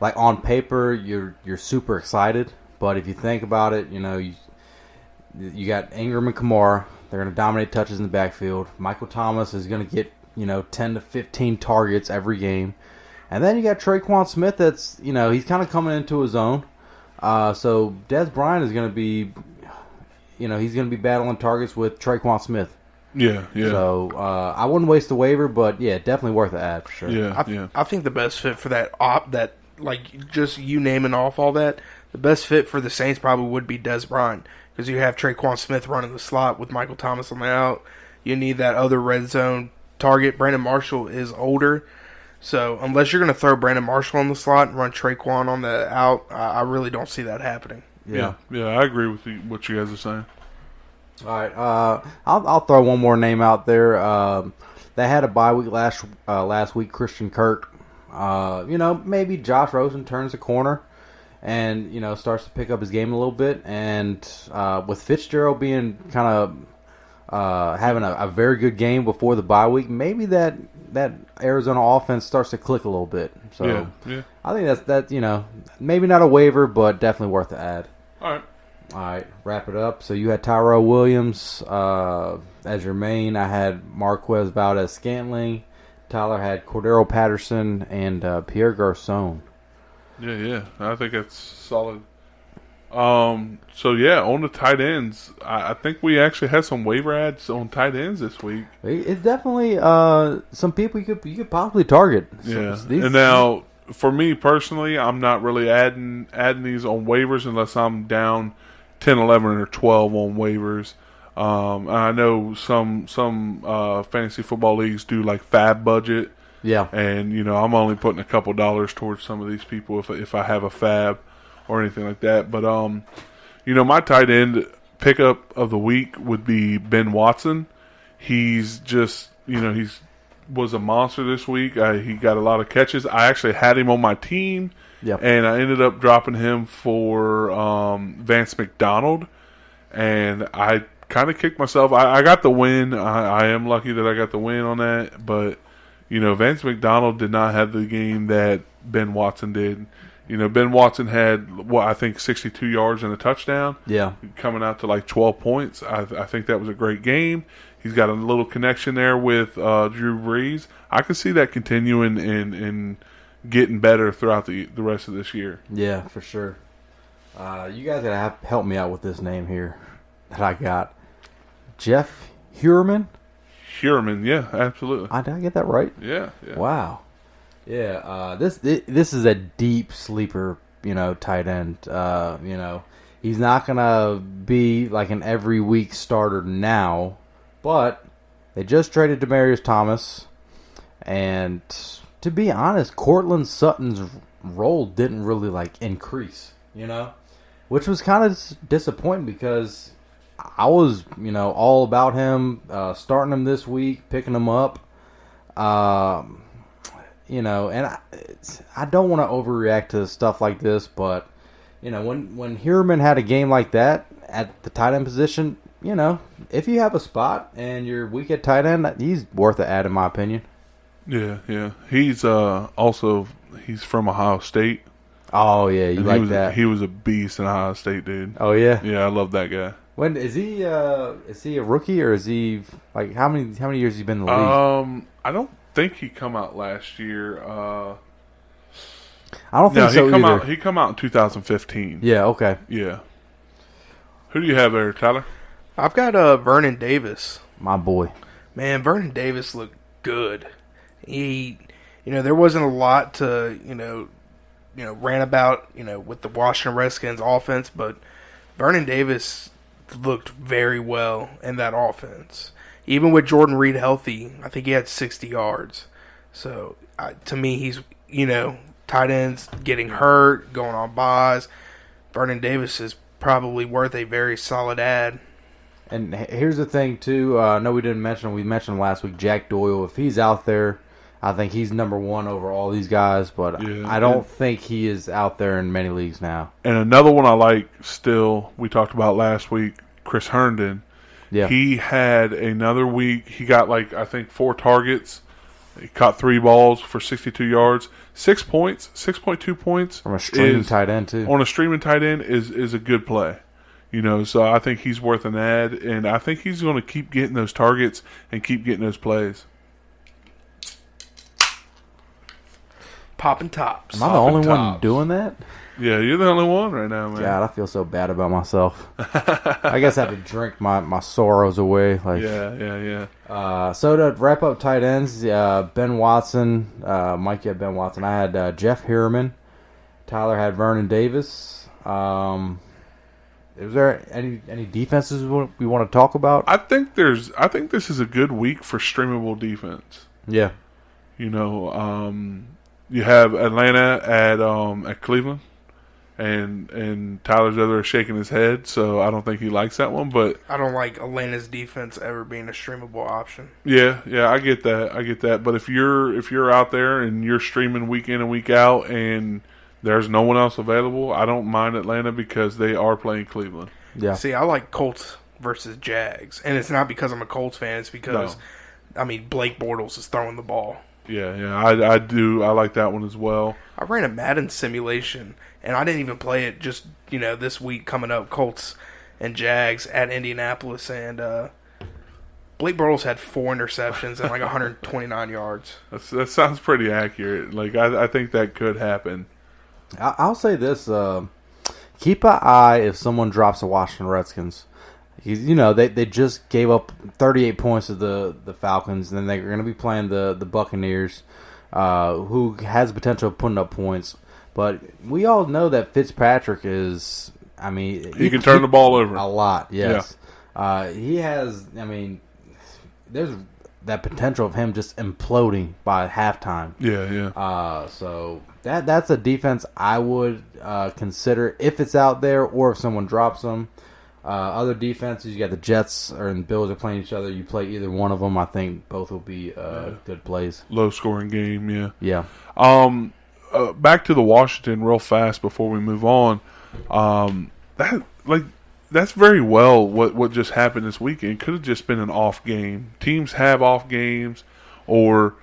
on paper, you're super excited, but if you think about it, you know, you got Ingram and Kamara. They're going to dominate touches in the backfield. Michael Thomas is going to get 10 to 15 targets every game. And then you got Traquan Smith that's, he's kind of coming into his own. So Des Bryant is going to be, he's going to be battling targets with Traquan Smith. Yeah, yeah. So I wouldn't waste the waiver, but yeah, definitely worth the ad for sure. Yeah, I think the best fit for that just you naming off all that, the best fit for the Saints probably would be Des Bryant, because you have Traquan Smith running the slot with Michael Thomas on the out. You need that other red zone target. Brandon Marshall is older. So, unless you're going to throw Brandon Marshall on the slot and run Traquan on the out, I really don't see that happening. Yeah, I agree with what you guys are saying. All right, I'll throw one more name out there. They had a bye week last week, Christian Kirk. Maybe Josh Rosen turns the corner and, starts to pick up his game a little bit. And with Fitzgerald being kind of having a very good game before the bye week, maybe that Arizona offense starts to click a little bit. So yeah. I think that's maybe not a waiver, but definitely worth the ad. All right, wrap it up. So you had Tyrell Williams as your main. I had Marquez Valdez-Scantling. Tyler had Cordero Patterson and Pierre Garçon. Yeah. I think that's solid. So yeah, on the tight ends, I think we actually had some waiver ads on tight ends this week. It's definitely some people you could possibly target. Yeah, and now for me personally, I'm not really adding these on waivers unless I'm down 10, 11, or 12 on waivers. I know some fantasy football leagues do like fab budget. Yeah, and I'm only putting a couple dollars towards some of these people if I have a fab or anything like that. But my tight end pickup of the week would be Ben Watson. He's just he's was a monster this week. He got a lot of catches. I actually had him on my team, and I ended up dropping him for Vance McDonald, and I kind of kicked myself. I got the win. I am lucky that I got the win on that, but Vance McDonald did not have the game that Ben Watson did. Ben Watson had, I think 62 yards and a touchdown. Yeah. Coming out to like 12 points. I think that was a great game. He's got a little connection there with Drew Brees. I can see that continuing and getting better throughout the rest of this year. Yeah, for sure. You guys got to help me out with this name here that I got. Jeff Heuerman? Heuerman, yeah, absolutely. Did I get that right? Yeah. Wow. Yeah, this is a deep sleeper, tight end. He's not gonna be like an every week starter now, but they just traded Demaryius Thomas, and to be honest, Cortland Sutton's role didn't really increase, which was kind of disappointing because I was all about him, starting him this week, picking him up. And I don't want to overreact to stuff like this, but when Heuerman had a game like that at the tight end position, if you have a spot and you're weak at tight end, he's worth an ad in my opinion. Yeah. He's he's from Ohio State. Oh yeah, you like that? He was a beast in Ohio State, dude. Oh yeah, yeah, I love that guy. When is he? Is he a rookie or is he like how many years has he been in the league? I don't think he come out last year. I don't think so either. He come out in 2015. Yeah. Okay. Yeah. Who do you have there, Tyler? I've got Vernon Davis. My boy. Man, Vernon Davis looked good. He, there wasn't a lot to, rant about, with the Washington Redskins offense, but Vernon Davis looked very well in that offense. Even with Jordan Reed healthy, I think he had 60 yards. So, to me, he's, tight ends getting hurt, going on buys. Vernon Davis is probably worth a very solid ad. And here's the thing, too. No, we didn't mention. We mentioned last week Jack Doyle. If he's out there, I think he's number one over all these guys. But yeah, I don't think he is out there in many leagues now. And another one I like still, we talked about last week, Chris Herndon. Yeah. He had another week. He got, I think 4 targets. He caught 3 balls for 62 yards. 6 points, 6.2 points. From a streaming tight end, too. On a streaming tight end is a good play. So I think he's worth an ad, and I think he's going to keep getting those targets and keep getting those plays. Popping tops. Am I the only one doing that? Yeah, you're the only one right now, man. God, I feel so bad about myself. I guess I have to drink my sorrows away. Yeah. So to wrap up tight ends, Ben Watson, Mike had Ben Watson. I had Jeff Heuerman. Tyler had Vernon Davis. Is there any defenses we want to talk about? I think this is a good week for streamable defense. Yeah. You have Atlanta at Cleveland, and Tyler's over there shaking his head, so I don't think he likes that one. But I don't like Atlanta's defense ever being a streamable option. Yeah, I get that. But if you're out there and you're streaming week in and week out, and there's no one else available, I don't mind Atlanta because they are playing Cleveland. Yeah. See, I like Colts versus Jags, and it's not because I'm a Colts fan. It's because, Blake Bortles is throwing the ball. Yeah, I do. I like that one as well. I ran a Madden simulation, and I didn't even play it just, this week coming up, Colts and Jags at Indianapolis, and Blake Bortles had 4 interceptions and 129 yards. That sounds pretty accurate. I think that could happen. I'll say this: keep an eye if someone drops the Washington Redskins. They just gave up 38 points to the Falcons, and then they're going to be playing the Buccaneers, who has potential of putting up points. But we all know that Fitzpatrick is. He can turn the ball over a lot. Yes, he has. There's that potential of him just imploding by halftime. Yeah. So that's a defense I would consider if it's out there or if someone drops them. Other defenses, you got the Jets and Bills are playing each other. You play either one of them. I think both will be good plays. Low scoring game. Yeah. Yeah. Back to the Washington real fast before we move on. That's very well what just happened this weekend. Could have just been an off game. Teams have off games, or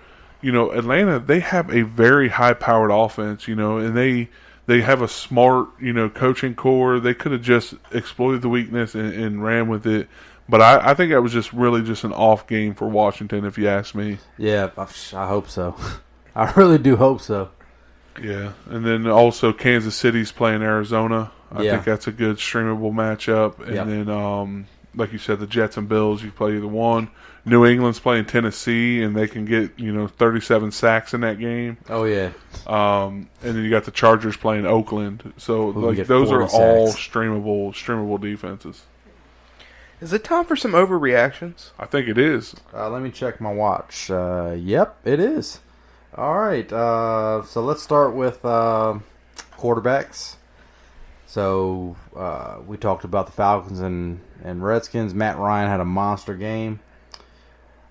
Atlanta, they have a very high powered offense. And they have a smart coaching core. They could have just exploited the weakness and ran with it. But I think that was just really just an off game for Washington, if you ask me. Yeah, I hope so. I really do hope so. Yeah, and then also Kansas City's playing Arizona. I think that's a good streamable matchup. And then, like you said, the Jets and Bills, you play either one. New England's playing Tennessee, and they can get 37 sacks in that game. Oh yeah. And then you got the Chargers playing Oakland. So those are all streamable defenses. Is it time for some overreactions? I think it is. Let me check my watch. Yep, it is. All right. So let's start with quarterbacks. So we talked about the Falcons and Redskins. Matt Ryan had a monster game.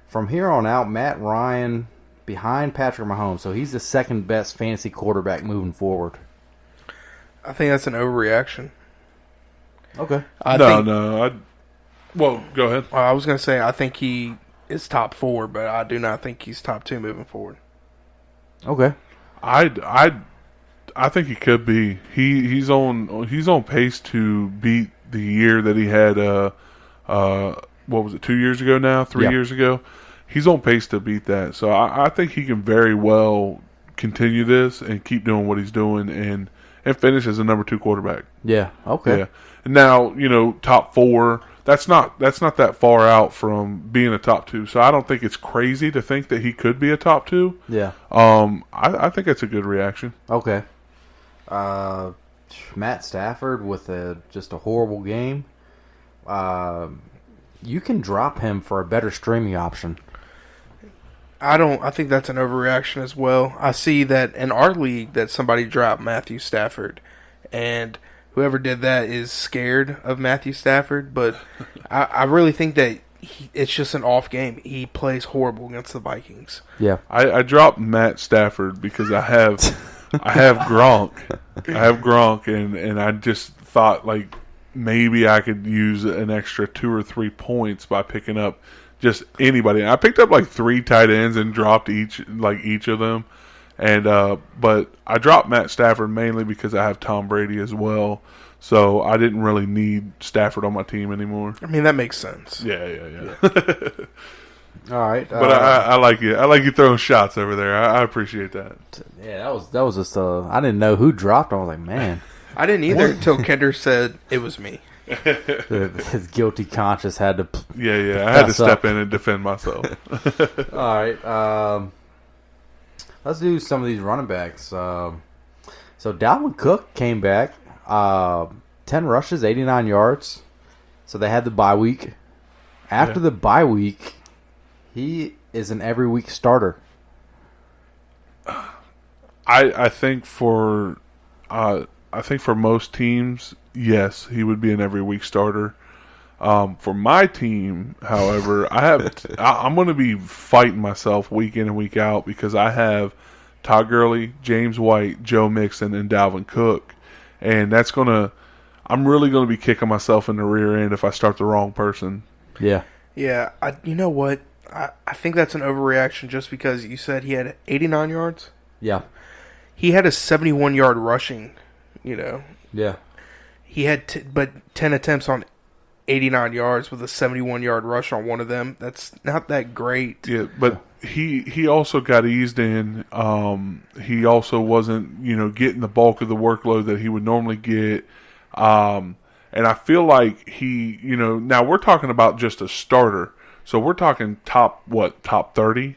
From here on out, Matt Ryan behind Patrick Mahomes. So he's the second best fantasy quarterback moving forward. I think that's an overreaction. Okay. Well, go ahead. I was going to say I think he is top 4, but I do not think he's top 2 moving forward. Okay. I think he could be. He's on pace to beat the year that he had. What was it? 2 years ago now? 3 years ago. He's on pace to beat that. So I think he can very well continue this and keep doing what he's doing and finish as a number 2 quarterback. Yeah. Okay. Yeah. And now top 4. That's not that far out from being a top 2. So I don't think it's crazy to think that he could be a top 2. Yeah. I think it's a good reaction. Okay. Matt Stafford with just a horrible game. You can drop him for a better streaming option. I think that's an overreaction as well. I see that in our league that somebody dropped Matthew Stafford, and whoever did that is scared of Matthew Stafford, but I really think that it's just an off game. He plays horrible against the Vikings. Yeah. I dropped Matt Stafford because I have Gronk. I have Gronk, and I just thought like maybe I could use an extra 2 or 3 points by picking up just anybody. I picked up like 3 tight ends and dropped each of them. And but I dropped Matt Stafford mainly because I have Tom Brady as well. So I didn't really need Stafford on my team anymore. I mean, that makes sense. Yeah. All right. But I like you. I like you throwing shots over there. I appreciate that. Yeah, that was just I didn't know who dropped. I was like, man. I didn't either until Kender said it was me. His guilty conscience had to. Yeah. I had to step in and defend myself. All right. Let's do some of these running backs. So Dalvin Cook came back. 10 rushes, 89 yards. So they had the bye week. After the bye week, he is an every week starter. I think for most teams, yes, he would be an every week starter. For my team, however, I'm going to be fighting myself week in and week out because I have Todd Gurley, James White, Joe Mixon, and Dalvin Cook, and I'm really going to be kicking myself in the rear end if I start the wrong person. Yeah. Yeah. You know what? I think that's an overreaction just because you said he had 89 yards. Yeah. He had a 71-yard rushing. Yeah. He had but 10 attempts on 89 yards with a 71-yard rush on one of them. That's not that great. Yeah, but he also got eased in. He also wasn't, getting the bulk of the workload that he would normally get. And I feel like he, now we're talking about just a starter. So we're talking top 30?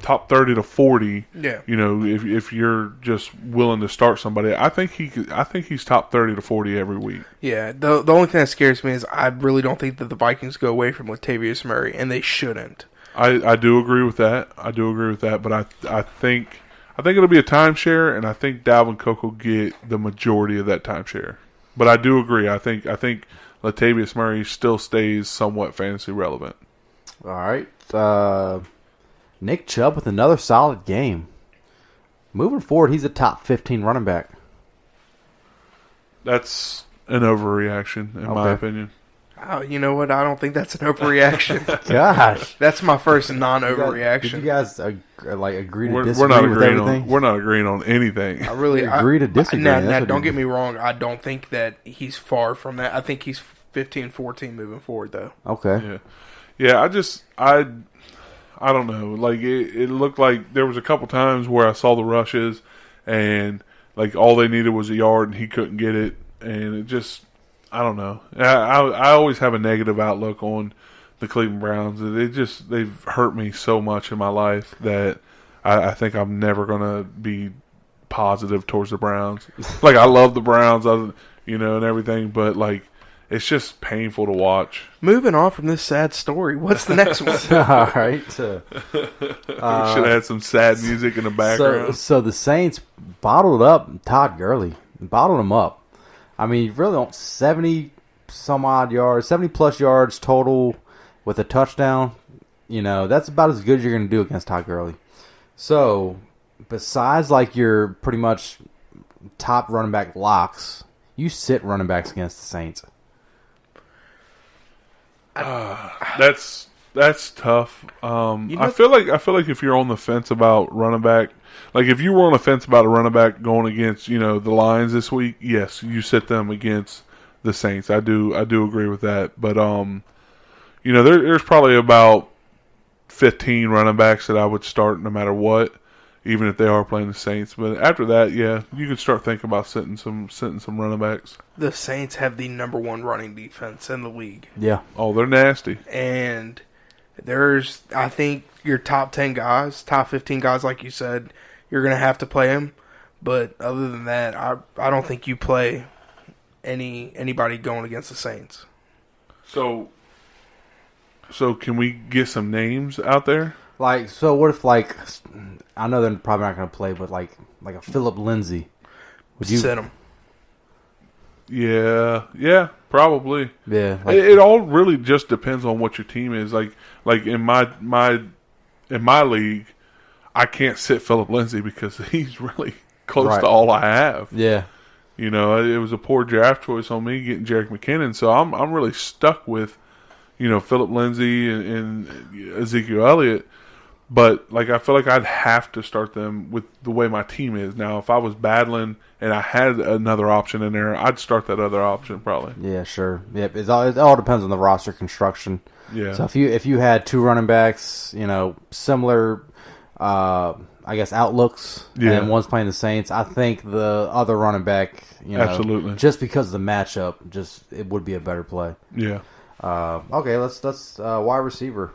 Top 30 to 40. Yeah. If you're just willing to start somebody, I think he's top 30 to 40 every week. Yeah. The only thing that scares me is I really don't think that the Vikings go away from Latavius Murray, and they shouldn't. I do agree with that. But I think it'll be a timeshare, and I think Dalvin Cook will get the majority of that timeshare. But I do agree. I think Latavius Murray still stays somewhat fantasy relevant. All right. Nick Chubb with another solid game. Moving forward, he's a top 15 running back. That's an overreaction, in my opinion. Oh, you know what? I don't think that's an overreaction. Gosh. That's my first non-overreaction. Did you guys agree to We're disagree not with agreeing everything? we're not agreeing on anything. I really agree to disagree. Now, don't get me wrong. I don't think that he's far from that. I think he's 15-14 moving forward, though. Okay. Yeah. I don't know. Like it looked like there was a couple times where I saw the rushes, and like all they needed was a yard, and he couldn't get it, and it just. I don't know. I always have a negative outlook on the Cleveland Browns. They've hurt me so much in my life that I think I'm never gonna be positive towards the Browns. Like I love the Browns, and everything, but like it's just painful to watch. Moving on from this sad story, what's the next one? All right. We should have had some sad music in the background. So the Saints bottled up Todd Gurley. Bottled him up. I mean, really on 70 some odd yards, 70 plus yards total with a touchdown. that's about as good as you're going to do against Todd Gurley. So, besides like your pretty much top running back locks, you sit running backs against the Saints. That's tough. I feel like if you're on the fence about running back, like if you were on the fence about a running back going against the Lions this week, yes, you sit them against the Saints. I do agree with that. But there's probably about 15 running backs that I would start no matter what, even if they are playing the Saints. But after that, yeah, you could start thinking about sitting some running backs. The Saints have the number 1 running defense in the league. Yeah. Oh, they're nasty. And I think your top 10 guys, top 15 guys, like you said, you're going to have to play them. But other than that, I don't think you play anybody going against the Saints. So can we get some names out there? So what if I know they're probably not going to play, but like a Philip Lindsay, would you sit him? Yeah, probably. Yeah, it all really just depends on what your team is. Like in my league, I can't sit Philip Lindsay because he's really close to all I have. Yeah, it was a poor draft choice on me getting Jerick McKinnon, so I'm really stuck with Philip Lindsay and Ezekiel Elliott. But I feel like I'd have to start them with the way my team is now. If I was battling and I had another option in there, I'd start that other option probably. Yeah, sure. Yep, it all depends on the roster construction. Yeah. So if you had 2 running backs, similar, I guess outlooks, and one's playing the Saints, I think the other running back, absolutely, just because of the matchup, it would be a better play. Yeah. Okay, let's wide receiver.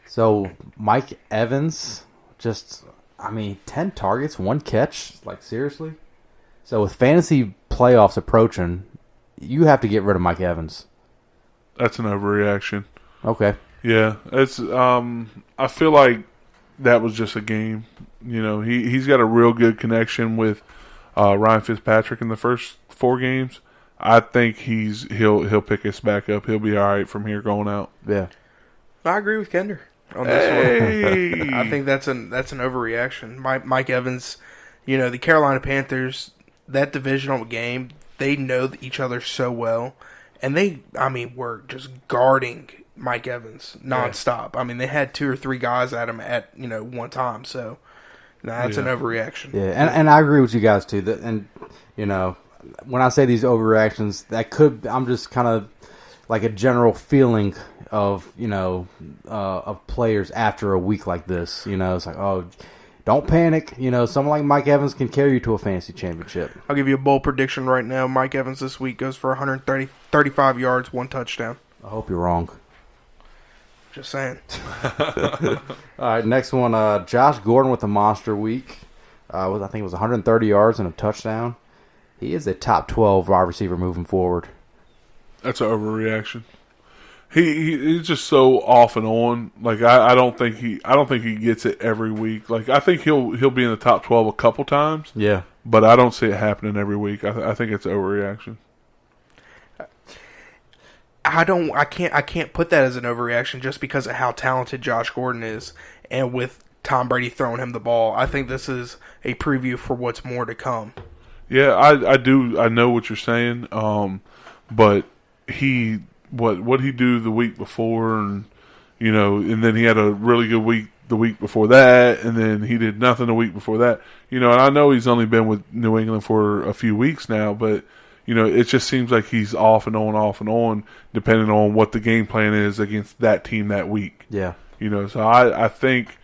So Mike Evans, 10 targets, 1 catch, seriously. So with fantasy playoffs approaching, you have to get rid of Mike Evans. That's an overreaction. Okay. Yeah, it's. I feel like that was just a game. He's got a real good connection with Ryan Fitzpatrick in the first 4 games. I think he'll pick us back up. He'll be all right from here going out. Yeah. I agree with Kender on this one. I think that's an overreaction. Mike Evans, the Carolina Panthers, that divisional game, they know each other so well, and they were just guarding Mike Evans nonstop. Yeah. They had 2 or 3 guys at him at one time. So that's an overreaction. Yeah, and I agree with you guys too. When I say these overreactions, I'm just kind of like a general feeling of of players after a week like this. It's like, oh, don't panic. Someone like Mike Evans can carry you to a fantasy championship. I'll give you a bold prediction right now. Mike Evans this week goes for 135 yards, 1 touchdown. I hope you're wrong. Just saying. All right, next one. Josh Gordon with a monster week. I think it was 130 yards and a touchdown. He is a top 12 wide receiver moving forward. That's an overreaction. He's just so off and on. I don't think he gets it every week. I think he'll be in the top 12 a couple times. Yeah, but I don't see it happening every week. I think it's an overreaction. I can't put that as an overreaction just because of how talented Josh Gordon is, and with Tom Brady throwing him the ball. I think this is a preview for what's more to come. Yeah, I do. I know what you're saying. But what he do the week before, and and then he had a really good week the week before that, and then he did nothing the week before that. And I know he's only been with New England for a few weeks now, but it just seems like he's off and on, depending on what the game plan is against that team that week. Yeah. So I think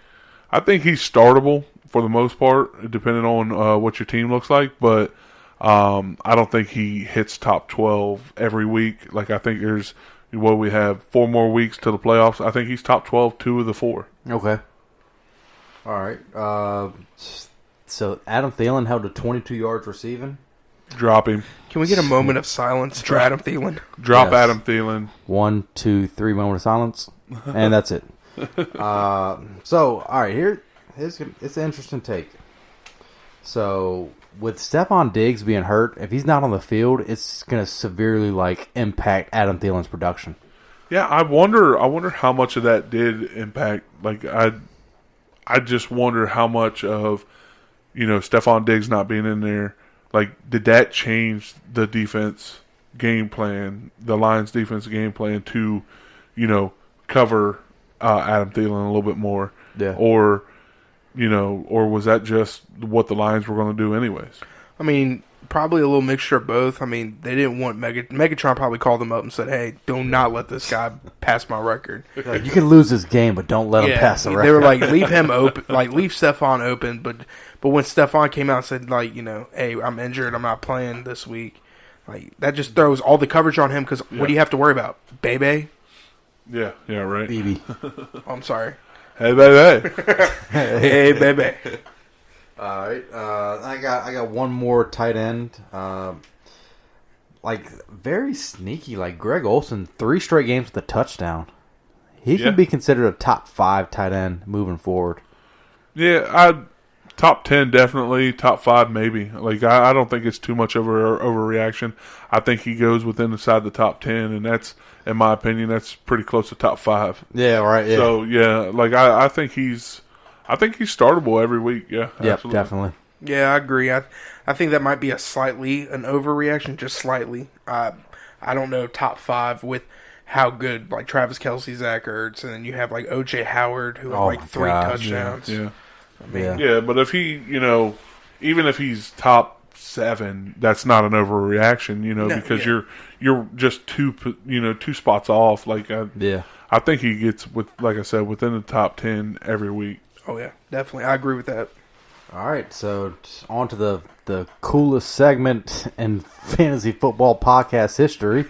he's startable for the most part, depending on what your team looks like, but I don't think he hits top 12 every week. I think there's we have 4 more weeks to the playoffs. I think he's top 12 2 of the 4. Okay. All right. So Adam Thielen held to 22 yards receiving. Drop him. Can we get a moment of silence for Adam Thielen? Drop yes. Adam Thielen. 1, 2, 3 moment of silence, and that's it. So all right, it's an interesting take. So with Stephon Diggs being hurt, if he's not on the field, it's going to severely impact Adam Thielen's production. Yeah, I wonder how much of that did impact. Like, I just wonder how much of, Stephon Diggs not being in there, like, did that change the defense game plan, the Lions defense game plan to, cover Adam Thielen a little bit more? Yeah. Or was that just what the Lions were going to do anyways? I mean, probably a little mixture of both. I mean, they didn't want Megatron probably called them up and said, "Hey, do not let this guy pass my record." Like, you can lose this game, but don't let him pass the record. They were like, leave him open, like leave Stephon open. But when Stephon came out and said, like, hey, I'm injured, I'm not playing this week, like that just throws all the coverage on him because what do you have to worry about, Bebe? Yeah, right. BB. Oh, I'm sorry. Hey, baby. Hey, Bebe. All right, I got one more tight end. Like very sneaky, like Greg Olsen, 3 straight games with a touchdown. He can be considered a top 5 tight end moving forward. Yeah, top 10 definitely, top 5 maybe. Like I don't think it's too much overreaction. I think he goes within inside the top 10, and that's, in my opinion, that's pretty close to top 5. Yeah, right. Yeah. So yeah, like I think he's startable every week. Yeah, yep, definitely. Yeah, I agree. I think that might be an overreaction, just slightly. I don't know, top 5 with how good, like Travis Kelce, Zach Ertz, and then you have like O.J. Howard who have like 3 touchdowns. Yeah. I mean, Yeah, but if he, even if he's top 7, that's not an overreaction, because you're just two spots off. Like, I think he gets like I said, within the top 10 every week. Oh yeah, definitely. I agree with that. All right, so on to the coolest segment in fantasy football podcast history.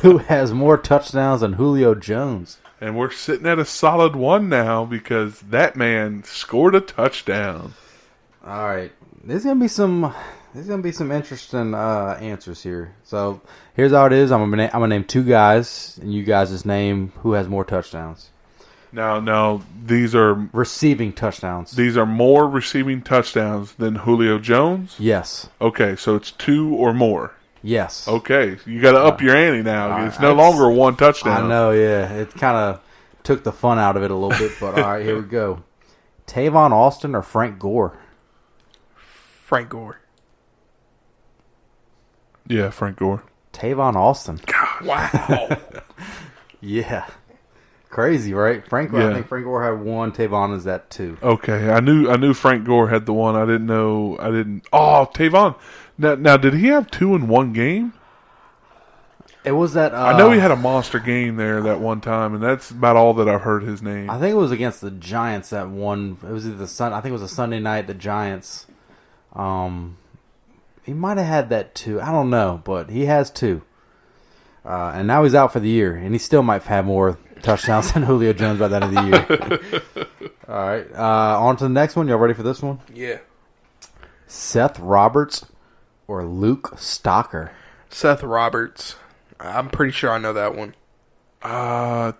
Who has more touchdowns than Julio Jones? And we're sitting at a solid 1 now because that man scored a touchdown. All right, there's gonna be some interesting answers here. So here's how it is. I'm gonna name 2 guys, and you guys just name who has more touchdowns. Now these are receiving touchdowns. These are more receiving touchdowns than Julio Jones? Yes. Okay, so it's 2 or more. Yes. Okay, you got to up your ante now. It's no longer 1 touchdown. I know, yeah. It kind of took the fun out of it a little bit, but all right, here we go. Tavon Austin or Frank Gore? Frank Gore. Yeah, Frank Gore. Tavon Austin. Gosh. Wow. Yeah. Crazy, right? I think Frank Gore had 1. Tavon is at 2. Okay, I knew Frank Gore had the 1. I didn't. Oh, Tavon. Now, did he have 2 in one game? It was that. I know he had a monster game there that one time, and that's about all that I've heard his name. I think it was against the Giants that one. It was either I think it was a Sunday night. The Giants. He might have had that 2. I don't know, but he has 2. And now he's out for the year, and he still might have more touchdowns than Julio Jones by the end of the year. All right, on to the next one. Y'all ready for this one? Yeah. Seth Roberts or Luke Stocker? Seth Roberts. I'm pretty sure I know that one. I'm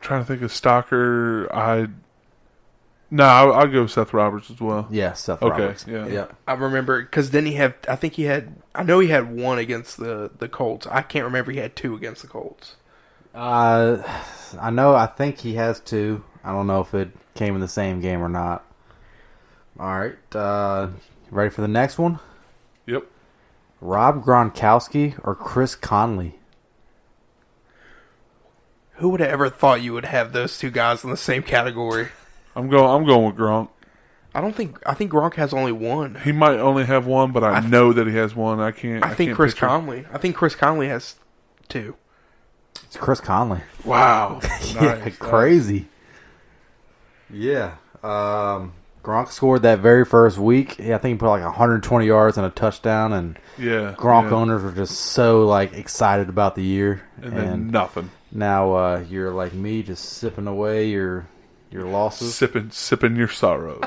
trying to think of Stocker. I'll go Seth Roberts as well. Yeah, Seth Roberts. Yeah. I remember because then I know he had 1 against the Colts. I can't remember he had 2 against the Colts. I think he has 2. I don't know if it came in the same game or not. All right, ready for the next one? Yep. Rob Gronkowski or Chris Conley? Who would have ever thought you would have those 2 guys in the same category? I'm going with Gronk. I think Gronk has only 1. He might only have 1, but I know that he has 1. I think Chris Conley. I think Chris Conley has 2. It's Chris Conley. Wow. Yeah, crazy. Yeah. Gronk scored that very first week. I think he put like 120 yards and a touchdown, and Gronk owners were just so excited about the year. And then nothing. Now you're like me, just sipping away your losses. Sipping your sorrows.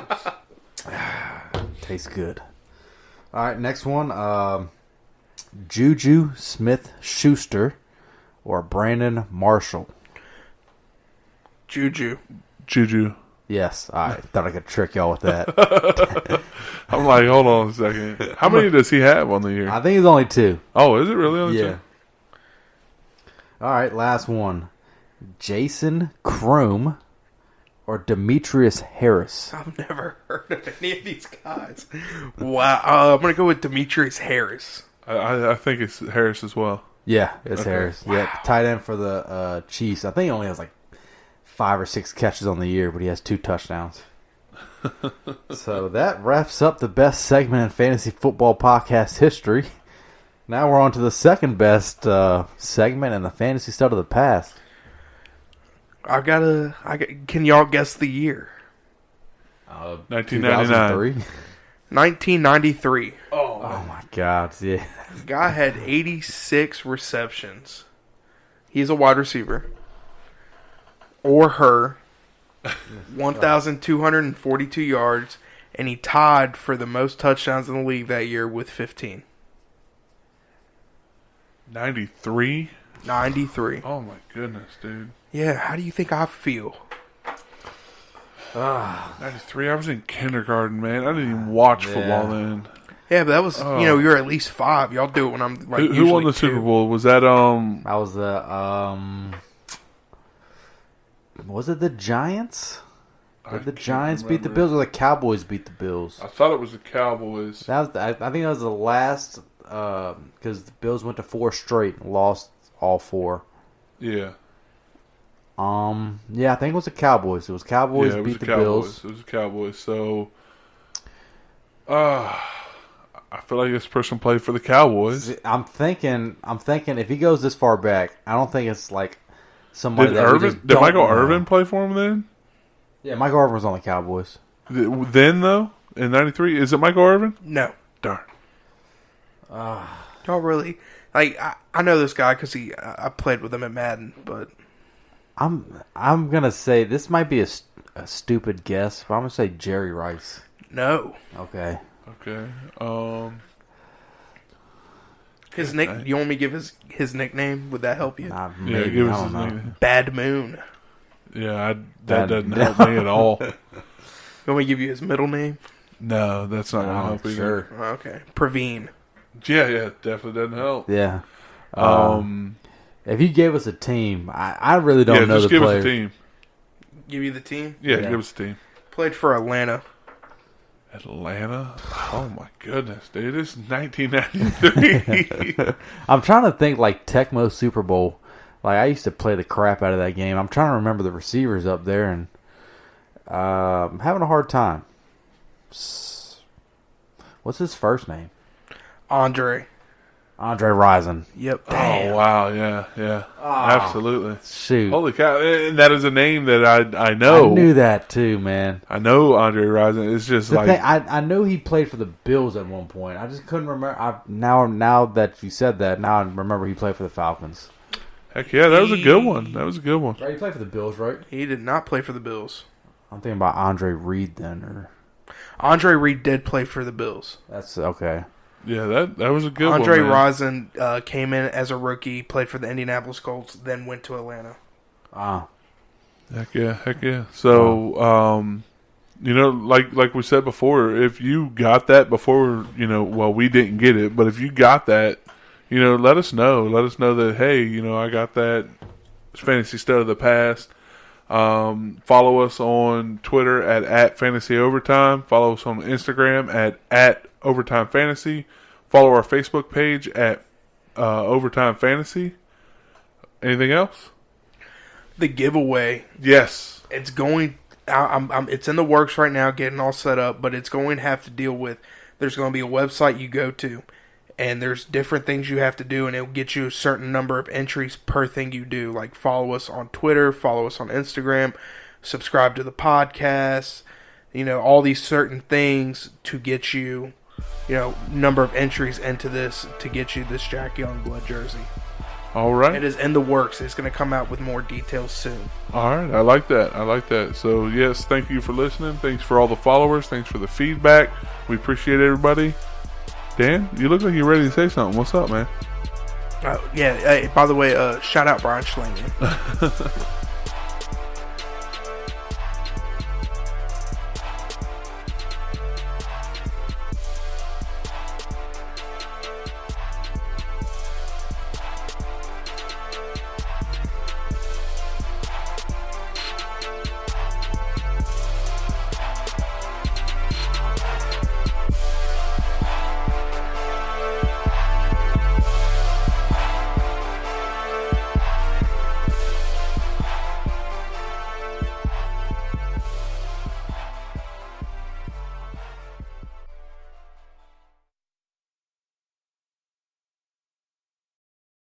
Tastes good. All right, next one. Juju Smith-Schuster or Brandon Marshall? Juju. Yes, I thought I could trick y'all with that. I'm like, hold on a second. How many does he have on the year? I think it's only 2. Oh, is it really only 2? All right, last one. Jason Kroom or Demetrius Harris? I've never heard of any of these guys. Wow. I'm going to go with Demetrius Harris. I think it's Harris as well. Yeah, it's Okay. Harris. Yeah, tight end for the Chiefs. I think he only has like 5 or 6 catches on the year, but he has 2 touchdowns. So that wraps up the best segment in fantasy football podcast history. Now we're on to the second best segment in the fantasy stud of the past. Can y'all guess the year? 1999. 1993. Oh my God! Yeah, Guy had 86 receptions. He's a wide receiver. Or her. 1,242 yards. And he tied for the most touchdowns in the league that year with 15. 93? 93. Oh my goodness, dude. Yeah, how do you think I feel? 93. I was in kindergarten, man. I didn't even watch football then. Yeah, but that was, you're at least 5. Y'all do it when I'm like Who won the 2. Super Bowl? Was that that was the was it the Giants? Did the Giants beat the Bills or the Cowboys beat the Bills? I thought it was the Cowboys. That was I think that was the last because the Bills went to 4 straight and lost all 4. Yeah. Yeah, I think it was the Cowboys. It was Cowboys Yeah, it was beat the Cowboys. Bills. It was the Cowboys. So, I feel like this person played for the Cowboys. I'm thinking if he goes this far back, I don't think it's like somebody that we just Did don't Michael know. Irvin play for him then? Yeah, Michael Irvin was on the Cowboys. Then though, in '93, is it Michael Irvin? No. Darn. Y'all really... Like, I know this guy because I played with him at Madden, but... I'm gonna say this might be a stupid guess, but I'm gonna say Jerry Rice. No. Okay. Okay. His nick. You want me to give his nickname? Would that help you? Nah, Yeah, maybe, give I us don't his know. name. Bad Moon. Yeah, that That- doesn't help me at all. You want me to give you his middle name? No, that's not gonna help either. Sure. Okay. Praveen. Yeah, definitely doesn't help. Yeah. Um, If you gave us a team, I really don't yeah, know just the give player. us a team. Give you the team? Yeah, Yeah. give us a team. Played for Atlanta. Atlanta? Oh my goodness, dude! This is 1993. I'm trying to think like Tecmo Super Bowl. Like I used to play the crap out of that game. I'm trying to remember the receivers up there, and I'm having a hard time. What's his first name? Andre. Andre Rison. Yep. Oh Damn. wow, yeah, absolutely. Shoot. Holy cow! And that is a name that I know. I knew that too, man. I know Andre Rison. It's just The like thing, I know he played for the Bills at one point. I just couldn't remember. Now that you said that, now I remember he played for the Falcons. heck yeah, that was a good one. That was a good one. Right, he played for the Bills, right? He did not play for the Bills. I'm thinking about Andre Reed then, or Andre Reed did play for the Bills. that's okay. Yeah, that was a good Andre one. Rison came in as a rookie, played for the Indianapolis Colts, then went to Atlanta. Heck yeah. So, like we said before, if you got that before, well, we didn't get it, but if you got that, let us know. Let us know that, hey, I got that fantasy stud of the past. Follow us on Twitter at Fantasy Overtime. Follow us on Instagram at Overtime Fantasy. Follow our Facebook page at Overtime Fantasy. Anything else? The giveaway. Yes. It's going. It's in the works right now, getting all set up, but it's going to have to deal with. There's going to be a website you go to, and there's different things you have to do, and it'll get you a certain number of entries per thing you do. Like follow us on Twitter, follow us on Instagram, subscribe to the podcast. All these certain things to get you, number of entries into this to get you this Jack Youngblood jersey. All right. It is in the works. It's going to come out with more details soon. All right. I like that. So, yes, thank you for listening. Thanks for all the followers. Thanks for the feedback. We appreciate everybody. Dan, you look like you're ready to say something. What's up, man? Yeah. By the way, shout out Brian Schlangen.